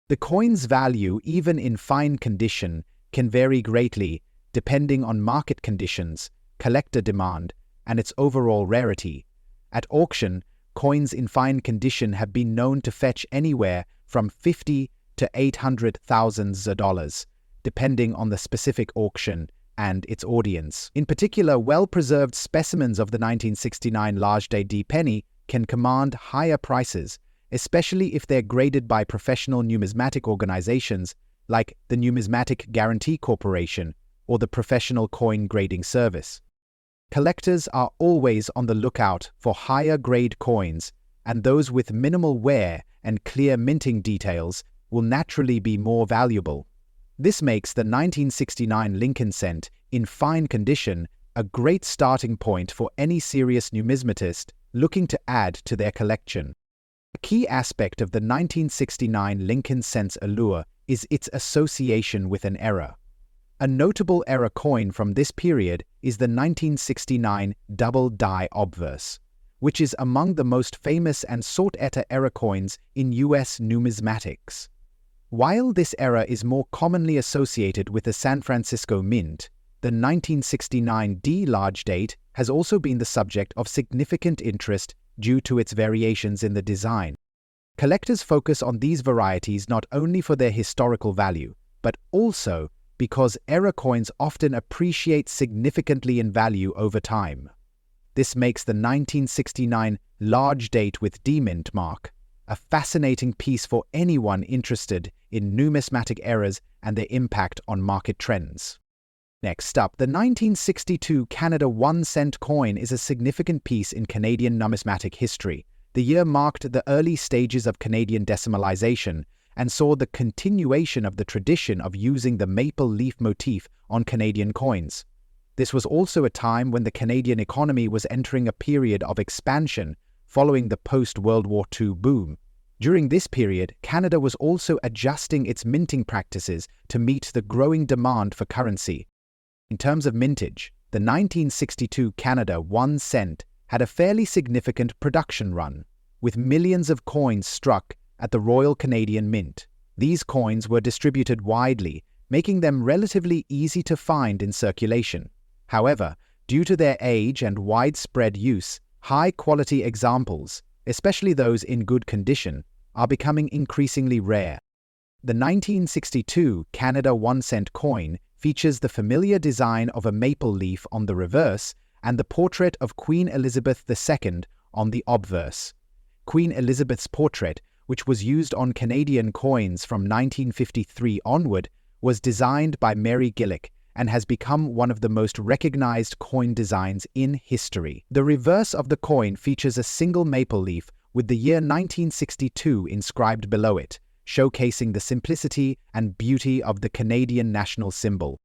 S1: The coin's value, even in fine condition, can vary greatly depending on market conditions, collector demand, and its overall rarity. At auction, coins in fine condition have been known to fetch anywhere from $50,000 to $800,000, depending on the specific auction and its audience. In particular, well-preserved specimens of the 1969 large date D penny can command higher prices, especially if they're graded by professional numismatic organizations like the Numismatic Guarantee Corporation or the Professional Coin Grading Service. Collectors are always on the lookout for higher-grade coins, and those with minimal wear and clear minting details will naturally be more valuable. This makes the 1969 Lincoln cent in fine condition a great starting point for any serious numismatist looking to add to their collection. A key aspect of the 1969 Lincoln cent's allure is its association with an era. A notable era coin from this period is the 1969 double die obverse, which is among the most famous and sought-after era coins in U.S. numismatics. While this era is more commonly associated with the San Francisco Mint, the 1969 D large date has also been the subject of significant interest due to its variations in the design. Collectors focus on these varieties not only for their historical value, but also because era coins often appreciate significantly in value over time. This makes the 1969 large date with D-mint mark a fascinating piece for anyone interested in numismatic eras and their impact on market trends. Next up, the 1962 Canada 1 cent coin is a significant piece in Canadian numismatic history. The year marked the early stages of Canadian decimalization and saw the continuation of the tradition of using the maple leaf motif on Canadian coins. This was also a time when the Canadian economy was entering a period of expansion following the post-World War II boom. During this period, Canada was also adjusting its minting practices to meet the growing demand for currency. In terms of mintage, the 1962 Canada 1 cent had a fairly significant production run, with millions of coins struck at the Royal Canadian Mint. These coins were distributed widely, making them relatively easy to find in circulation. However, due to their age and widespread use, high-quality examples, especially those in good condition, are becoming increasingly rare. The 1962 Canada 1 cent coin features the familiar design of a maple leaf on the reverse and the portrait of Queen Elizabeth II on the obverse. Queen Elizabeth's portrait, which was used on Canadian coins from 1953 onward, was designed by Mary Gillick and has become one of the most recognized coin designs in history. The reverse of the coin features a single maple leaf with the year 1962 inscribed below it, showcasing the simplicity and beauty of the Canadian national symbol.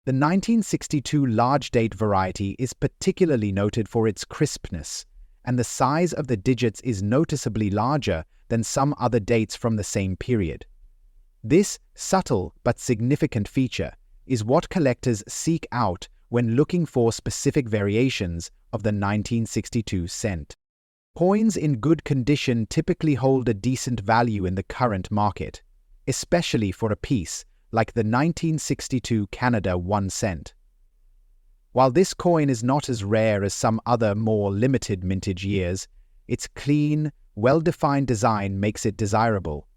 S1: The 1962 large date variety is particularly noted for its crispness, and the size of the digits is noticeably larger than some other dates from the same period. This subtle but significant feature is what collectors seek out when looking for specific variations of the 1962 cent. Coins in good condition typically hold a decent value in the current market, especially for a piece like the 1962 Canada 1 cent. While this coin is not as rare as some other more limited mintage years, its clean, well-defined design makes it desirable.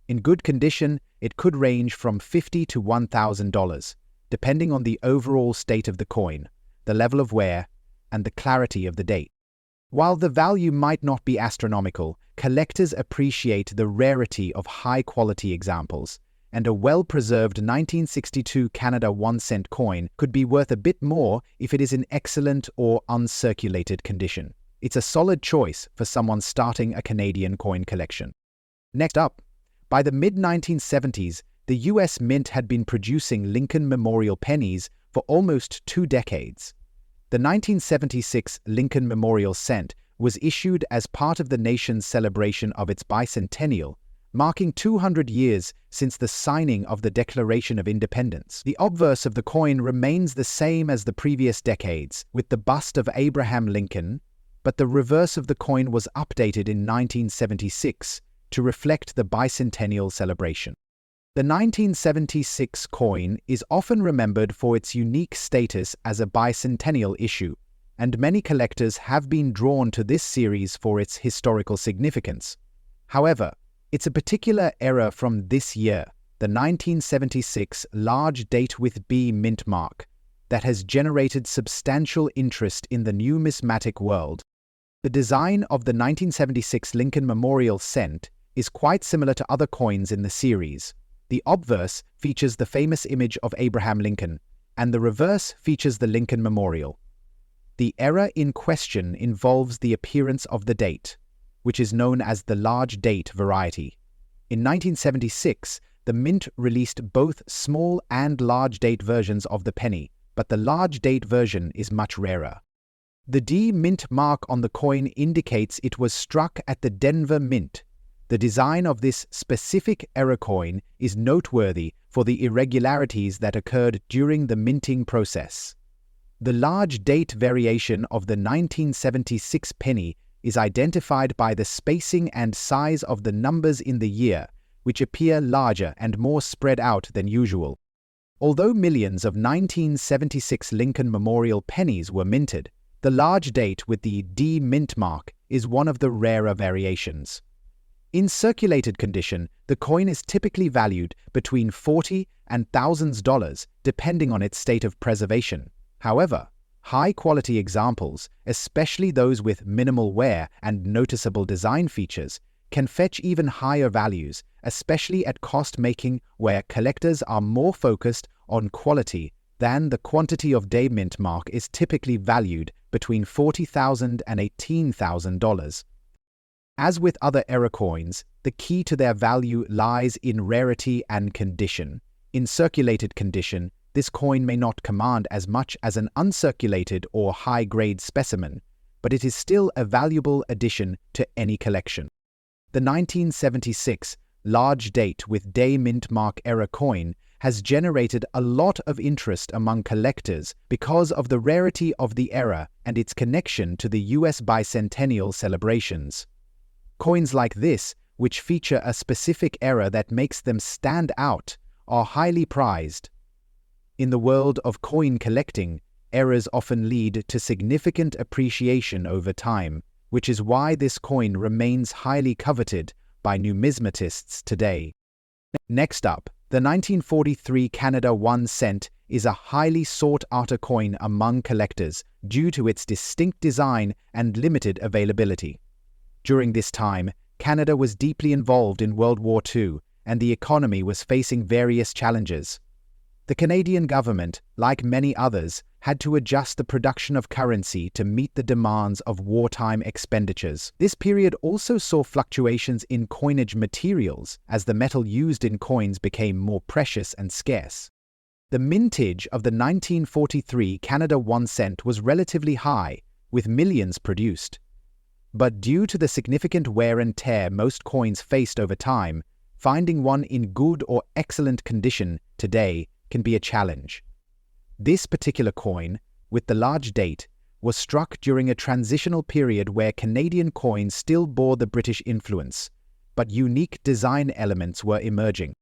S1: In good condition, it could range from $50 to $1,000, depending on the overall state of the coin, the level of wear, and the clarity of the date. While the value might not be astronomical, collectors appreciate the rarity of high-quality examples, and a well-preserved 1962 Canada 1 cent coin could be worth a bit more if it is in excellent or uncirculated condition. It's a solid choice for someone starting a Canadian coin collection. Next up, by the mid-1970s, the U.S. Mint had been producing Lincoln Memorial pennies for almost 2 decades. The 1976 Lincoln Memorial cent was issued as part of the nation's celebration of its bicentennial, marking 200 years since the signing of the Declaration of Independence. The obverse of the coin remains the same as the previous decades, with the bust of Abraham Lincoln, but the reverse of the coin was updated in 1976 to reflect the bicentennial celebration. The 1976 coin is often remembered for its unique status as a bicentennial issue, and many collectors have been drawn to this series for its historical significance. However, it's a particular era from this year, the 1976 large date with B mint mark, that has generated substantial interest in the numismatic world. The design of the 1976 Lincoln Memorial cent is quite similar to other coins in the series. The obverse features the famous image of Abraham Lincoln, and the reverse features the Lincoln Memorial. The error in question involves the appearance of the date, which is known as the large date variety. In 1976, the Mint released both small and large date versions of the penny, but the large date version is much rarer. The D Mint mark on the coin indicates it was struck at the Denver Mint. The design of this specific error coin is noteworthy for the irregularities that occurred during the minting process. The large date variation of the 1976 penny is identified by the spacing and size of the numbers in the year, which appear larger and more spread out than usual. Although millions of 1976 Lincoln Memorial pennies were minted, the large date with the D Mint mark is one of the rarer variations. In circulated condition, the coin is typically valued between $40 and thousands of dollars, depending on its state of preservation. However, high-quality examples, especially those with minimal wear and noticeable design features, can fetch even higher values, especially at cost-making where collectors are more focused on quality than the quantity of day mint mark is typically valued between $40,000 and $18,000. As with other error coins, the key to their value lies in rarity and condition. In circulated condition, this coin may not command as much as an uncirculated or high-grade specimen, but it is still a valuable addition to any collection. The 1976 large date with day mint mark error coin has generated a lot of interest among collectors because of the rarity of the error and its connection to the US bicentennial celebrations. Coins like this, which feature a specific error that makes them stand out, are highly prized. In the world of coin collecting, errors often lead to significant appreciation over time, which is why this coin remains highly coveted by numismatists today. Next up, the 1943 Canada 1 cent is a highly sought-after coin among collectors due to its distinct design and limited availability. During this time, Canada was deeply involved in World War II, and the economy was facing various challenges. The Canadian government, like many others, had to adjust the production of currency to meet the demands of wartime expenditures. This period also saw fluctuations in coinage materials as the metal used in coins became more precious and scarce. The mintage of the 1943 Canada 1 cent was relatively high, with millions produced. But due to the significant wear and tear most coins faced over time, finding one in good or excellent condition today can be a challenge. This particular coin, with the large date, was struck during a transitional period where Canadian coins still bore the British influence, but unique design elements were emerging.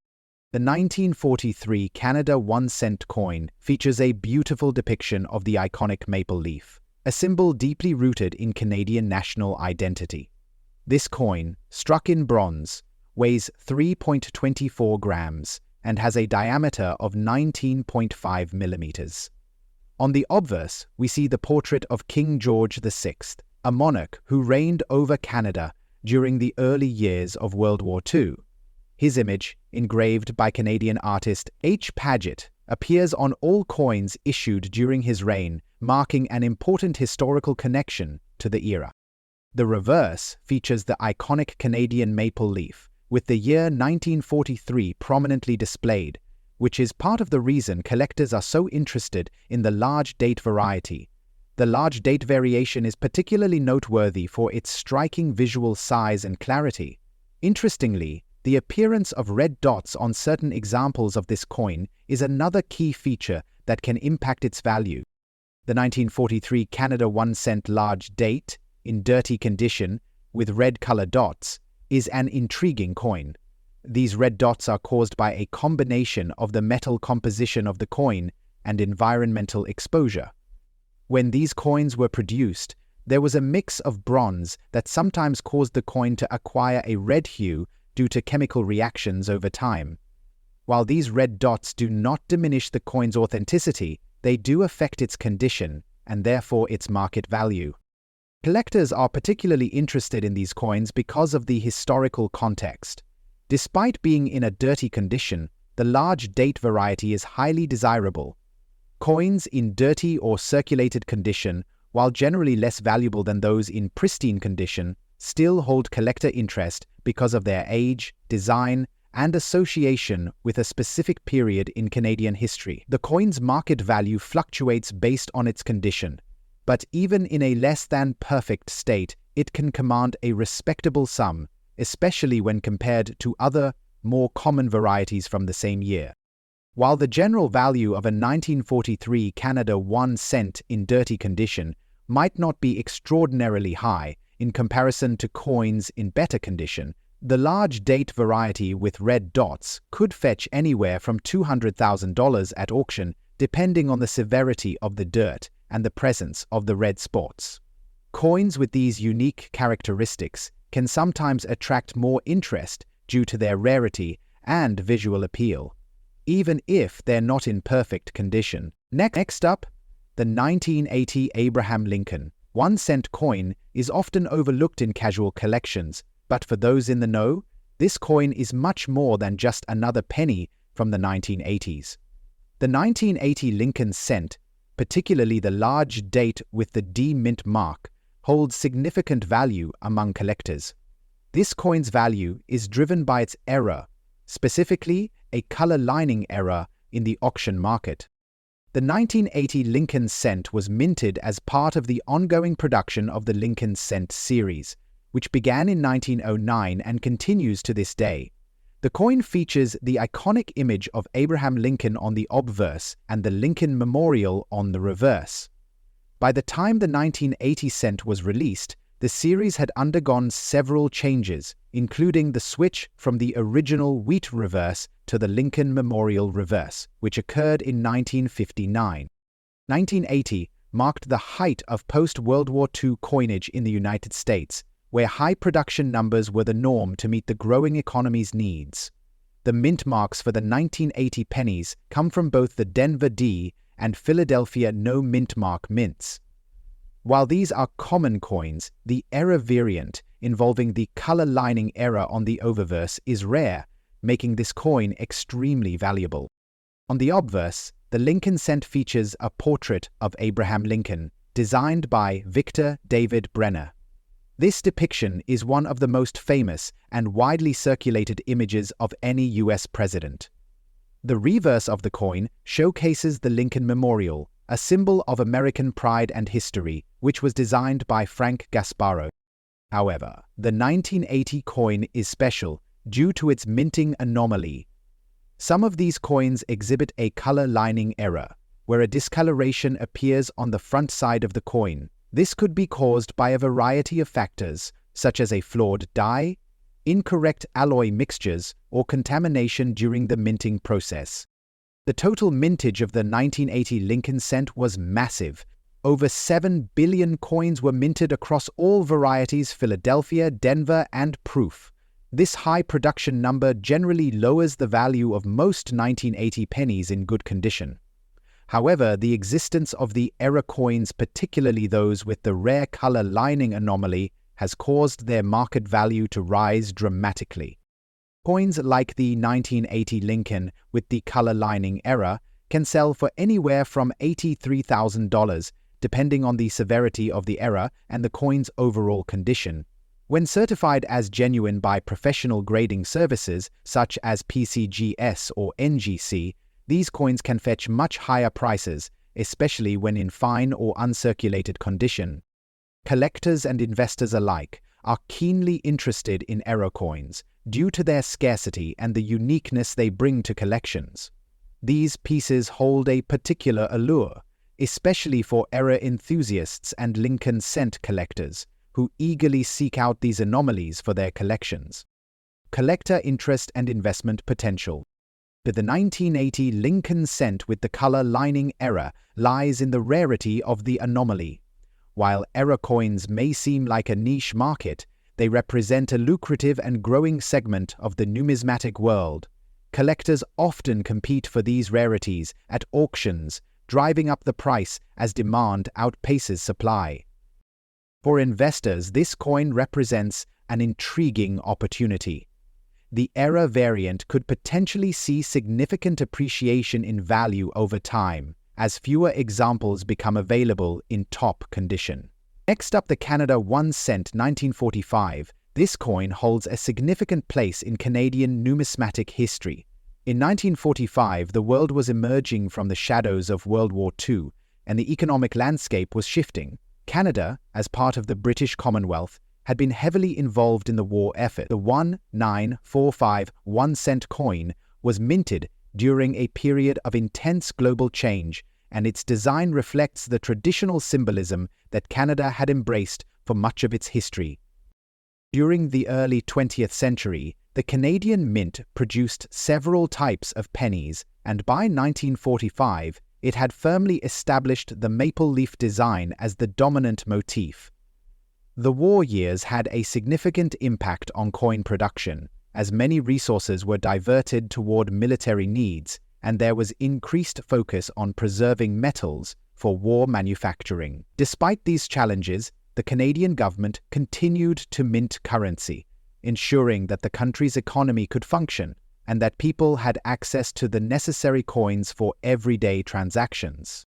S1: The 1943 Canada 1 cent coin features a beautiful depiction of the iconic maple leaf, a symbol deeply rooted in Canadian national identity. This coin, struck in bronze, weighs 3.24 grams and has a diameter of 19.5 millimeters. On the obverse, we see the portrait of King George VI, a monarch who reigned over Canada during the early years of World War II. His image, engraved by Canadian artist H. Paget, appears on all coins issued during his reign, marking an important historical connection to the era. The reverse features the iconic Canadian maple leaf, with the year 1943 prominently displayed, which is part of the reason collectors are so interested in the large date variety. The large date variation is particularly noteworthy for its striking visual size and clarity. Interestingly, the appearance of red dots on certain examples of this coin is another key feature that can impact its value. The 1943 Canada 1 cent large date, in dirty condition, with red-colored dots, is an intriguing coin. These red dots are caused by a combination of the metal composition of the coin and environmental exposure. When these coins were produced, there was a mix of bronze that sometimes caused the coin to acquire a red hue due to chemical reactions over time. While these red dots do not diminish the coin's authenticity, they do affect its condition and therefore its market value. Collectors are particularly interested in these coins because of the historical context. Despite being in a dirty condition, the large date variety is highly desirable. Coins in dirty or circulated condition, while generally less valuable than those in pristine condition, still hold collector interest because of their age, design, and association with a specific period in Canadian history. The coin's market value fluctuates based on its condition, but even in a less than perfect state, it can command a respectable sum, especially when compared to other, more common varieties from the same year. While the general value of a 1943 Canada 1 cent in dirty condition might not be extraordinarily high in comparison to coins in better condition, the large date variety with red dots could fetch anywhere from $200,000 at auction, depending on the severity of the dirt and the presence of the red spots. Coins with these unique characteristics can sometimes attract more interest due to their rarity and visual appeal, even if they're not in perfect condition. Next up, the 1980 Abraham Lincoln 1 cent coin is often overlooked in casual collections, but for those in the know, this coin is much more than just another penny from the 1980s. The 1980 Lincoln cent, particularly the large date with the D mint mark, holds significant value among collectors. This coin's value is driven by its error, specifically a color lining error in the auction market. The 1980 Lincoln cent was minted as part of the ongoing production of the Lincoln cent series, which began in 1909 and continues to this day. The coin features the iconic image of Abraham Lincoln on the obverse and the Lincoln Memorial on the reverse. By the time the 1980 cent was released, the series had undergone several changes, including the switch from the original wheat reverse to the Lincoln Memorial reverse, which occurred in 1959. 1980 marked the height of post-World War II coinage in the United States, where high production numbers were the norm to meet the growing economy's needs. The mint marks for the 1980 pennies come from both the Denver D and Philadelphia no mint mark mints. While these are common coins, the error variant involving the color lining error on the oververse is rare, making this coin extremely valuable. On the obverse, the Lincoln cent features a portrait of Abraham Lincoln, designed by Victor David Brenner. This depiction is one of the most famous and widely circulated images of any U.S. president. The reverse of the coin showcases the Lincoln Memorial, a symbol of American pride and history, which was designed by Frank Gasparro. However, the 1980 coin is special due to its minting anomaly. Some of these coins exhibit a color lining error, where a discoloration appears on the front side of the coin. This could be caused by a variety of factors, such as a flawed die, incorrect alloy mixtures, or contamination during the minting process. The total mintage of the 1980 Lincoln cent was massive. Over 7 billion coins were minted across all varieties: Philadelphia, Denver, and proof. This high production number generally lowers the value of most 1980 pennies in good condition. However, the existence of the error coins, particularly those with the rare color lining anomaly, has caused their market value to rise dramatically. Coins like the 1980 Lincoln with the color lining error can sell for anywhere from $83,000, depending on the severity of the error and the coin's overall condition. When certified as genuine by professional grading services such as PCGS or NGC, these coins can fetch much higher prices, especially when in fine or uncirculated condition. Collectors and investors alike are keenly interested in error coins due to their scarcity and the uniqueness they bring to collections. These pieces hold a particular allure, especially for error enthusiasts and Lincoln cent collectors, who eagerly seek out these anomalies for their collections. Collector interest and investment potential. The 1980 Lincoln cent with the color lining error lies in the rarity of the anomaly. While error coins may seem like a niche market, they represent a lucrative and growing segment of the numismatic world. Collectors often compete for these rarities at auctions, driving up the price as demand outpaces supply. For investors, this coin represents an intriguing opportunity. the error variant could potentially see significant appreciation in value over time, as fewer examples become available in top condition. Next up, the Canada 1 cent 1945. This coin holds a significant place in Canadian numismatic history. In 1945, the world was emerging from the shadows of World War II, and the economic landscape was shifting. Canada, as part of the British Commonwealth, had been heavily involved in the war effort. The 1945 1 cent coin was minted during a period of intense global change, and its design reflects the traditional symbolism that Canada had embraced for much of its history. During the early 20th century, the Canadian Mint produced several types of pennies, and by 1945, it had firmly established the maple leaf design as the dominant motif. The war years had a significant impact on coin production, as many resources were diverted toward military needs, and there was increased focus on preserving metals for war manufacturing. Despite these challenges, the Canadian government continued to mint currency, ensuring that the country's economy could function and that people had access to the necessary coins for everyday transactions.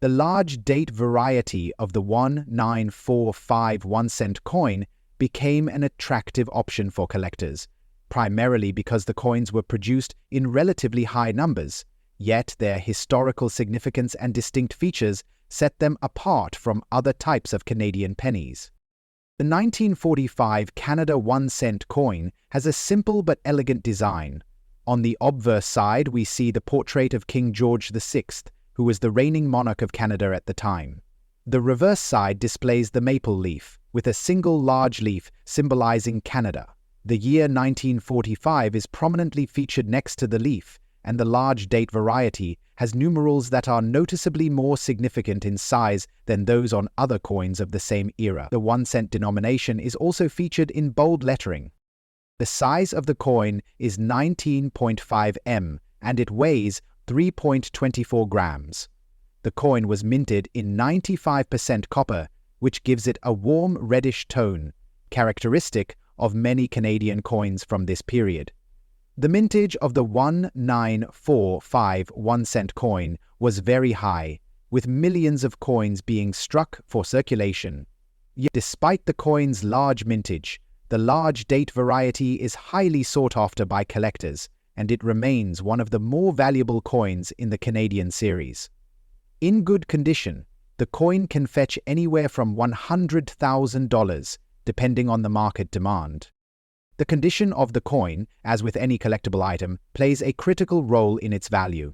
S1: The large date variety of the 1945 1 cent coin became an attractive option for collectors, primarily because the coins were produced in relatively high numbers, yet their historical significance and distinct features set them apart from other types of Canadian pennies. The 1945 Canada 1 cent coin has a simple but elegant design. On the obverse side, we see the portrait of King George VI, who was the reigning monarch of Canada at the time. The reverse side displays the maple leaf, with a single large leaf symbolizing Canada. The year 1945 is prominently featured next to the leaf, and the large date variety has numerals that are noticeably more significant in size than those on other coins of the same era. The 1 cent denomination is also featured in bold lettering. The size of the coin is 19.5 m, and it weighs 3.24 grams. The coin was minted in 95% copper, which gives it a warm reddish tone, characteristic of many Canadian coins from this period. The mintage of the 1945 1 cent coin was very high, with millions of coins being struck for circulation. Yet, despite the coin's large mintage, the large date variety is highly sought after by collectors, and it remains one of the more valuable coins in the Canadian series. In good condition, the coin can fetch anywhere from $100,000, depending on the market demand. The condition of the coin, as with any collectible item, plays a critical role in its value.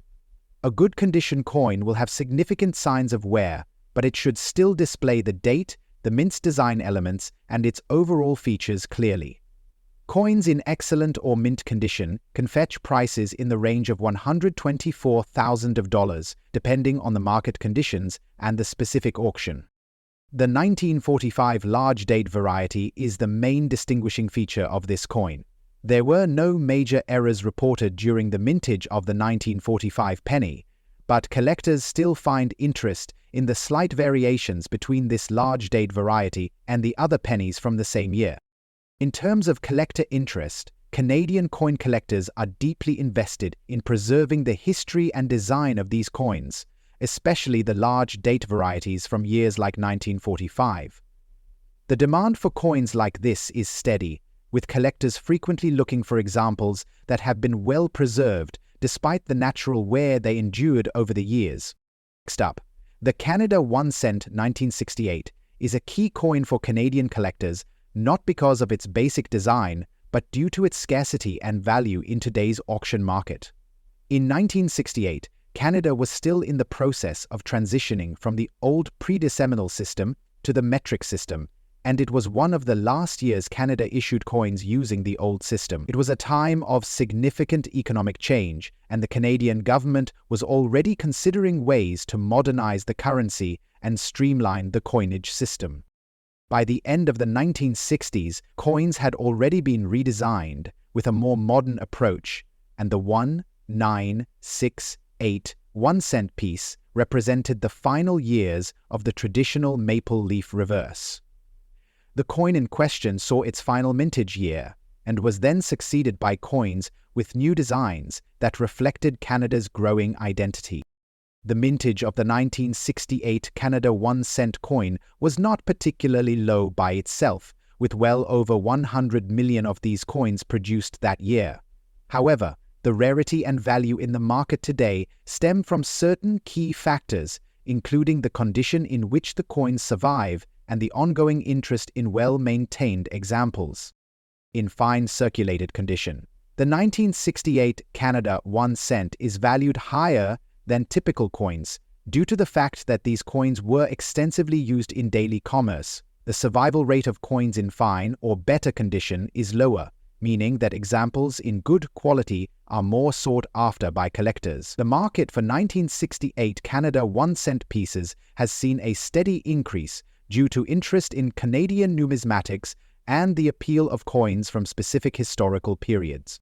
S1: A good condition coin will have significant signs of wear, but it should still display the date, the mint's design elements, and its overall features clearly. Coins in excellent or mint condition can fetch prices in the range of $124,000, depending on the market conditions and the specific auction. The 1945 large date variety is the main distinguishing feature of this coin. There were no major errors reported during the mintage of the 1945 penny, but collectors still find interest in the slight variations between this large date variety and the other pennies from the same year. In terms of collector interest, Canadian coin collectors are deeply invested in preserving the history and design of these coins, especially the large date varieties from years like 1945. The demand for coins like this is steady, with collectors frequently looking for examples that have been well preserved despite the natural wear they endured over the years. Next up, the Canada 1 cent 1968 is a key coin for Canadian collectors, not because of its basic design, but due to its scarcity and value in today's auction market. In 1968, Canada was still in the process of transitioning from the old pre-decimal system to the metric system, and it was one of the last years Canada issued coins using the old system. It was a time of significant economic change, and the Canadian government was already considering ways to modernize the currency and streamline the coinage system. By the end of the 1960s, coins had already been redesigned with a more modern approach, and the 1968 1 cent piece represented the final years of the traditional maple leaf reverse. The coin in question saw its final mintage year, and was then succeeded by coins with new designs that reflected Canada's growing identity. The mintage of the 1968 Canada 1-cent coin was not particularly low by itself, with well over 100 million of these coins produced that year. However, the rarity and value in the market today stem from certain key factors, including the condition in which the coins survive and the ongoing interest in well-maintained examples. In fine circulated condition, the 1968 Canada 1-cent is valued higher than typical coins due to the fact that these coins were extensively used in daily commerce. The survival rate of coins in fine or better condition is lower, meaning that examples in good quality are more sought after by collectors. The market for 1968 Canada 1-cent pieces has seen a steady increase due to interest in Canadian numismatics and the appeal of coins from specific historical periods.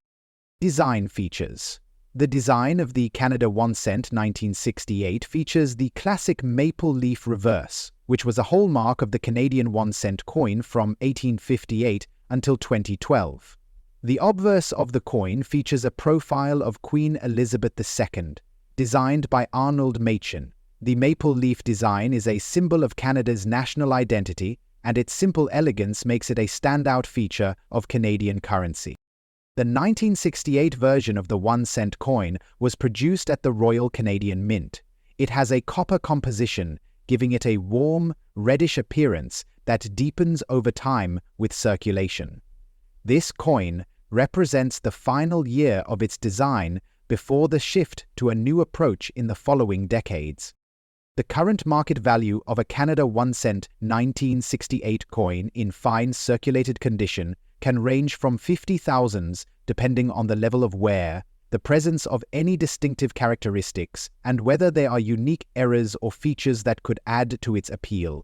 S1: Design features. The design of the Canada 1-cent 1968 features the classic maple leaf reverse, which was a hallmark of the Canadian 1-cent coin from 1858 until 2012. The obverse of the coin features a profile of Queen Elizabeth II, designed by Arnold Machen. The maple leaf design is a symbol of Canada's national identity, and its simple elegance makes it a standout feature of Canadian currency. The 1968 version of the 1-cent coin was produced at the Royal Canadian Mint. It has a copper composition, giving it a warm, reddish appearance that deepens over time with circulation. This coin represents the final year of its design before the shift to a new approach in the following decades. The current market value of a Canada 1-cent 1968 coin in fine circulated condition can range from 50,000s depending on the level of wear, the presence of any distinctive characteristics, and whether there are unique errors or features that could add to its appeal.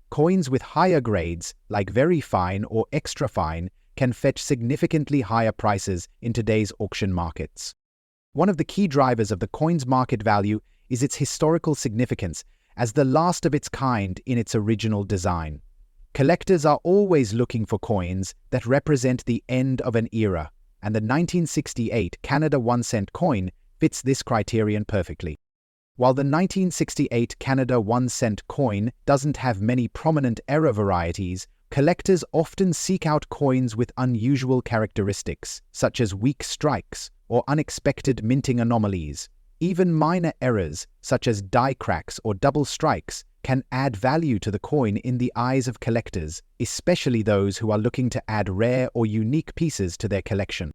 S1: Coins with higher grades, like very fine or extra fine, can fetch significantly higher prices in today's auction markets. One of the key drivers of the coin's market value is its historical significance as the last of its kind in its original design. Collectors are always looking for coins that represent the end of an era, and the 1968 Canada 1-cent coin fits this criterion perfectly. While the 1968 Canada 1-cent coin doesn't have many prominent error varieties, collectors often seek out coins with unusual characteristics, such as weak strikes or unexpected minting anomalies. Even minor errors, such as die cracks or double strikes, can add value to the coin in the eyes of collectors, especially those who are looking to add rare or unique pieces to their collection.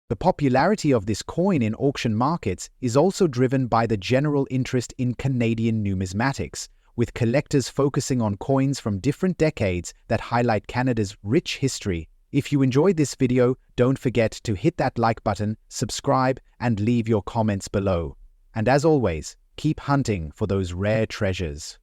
S1: The popularity of this coin in auction markets is also driven by the general interest in Canadian numismatics, with collectors focusing on coins from different decades that highlight Canada's rich history. If you enjoyed this video, don't forget to hit that like button, subscribe, and leave your comments below. And as always, keep hunting for those rare treasures.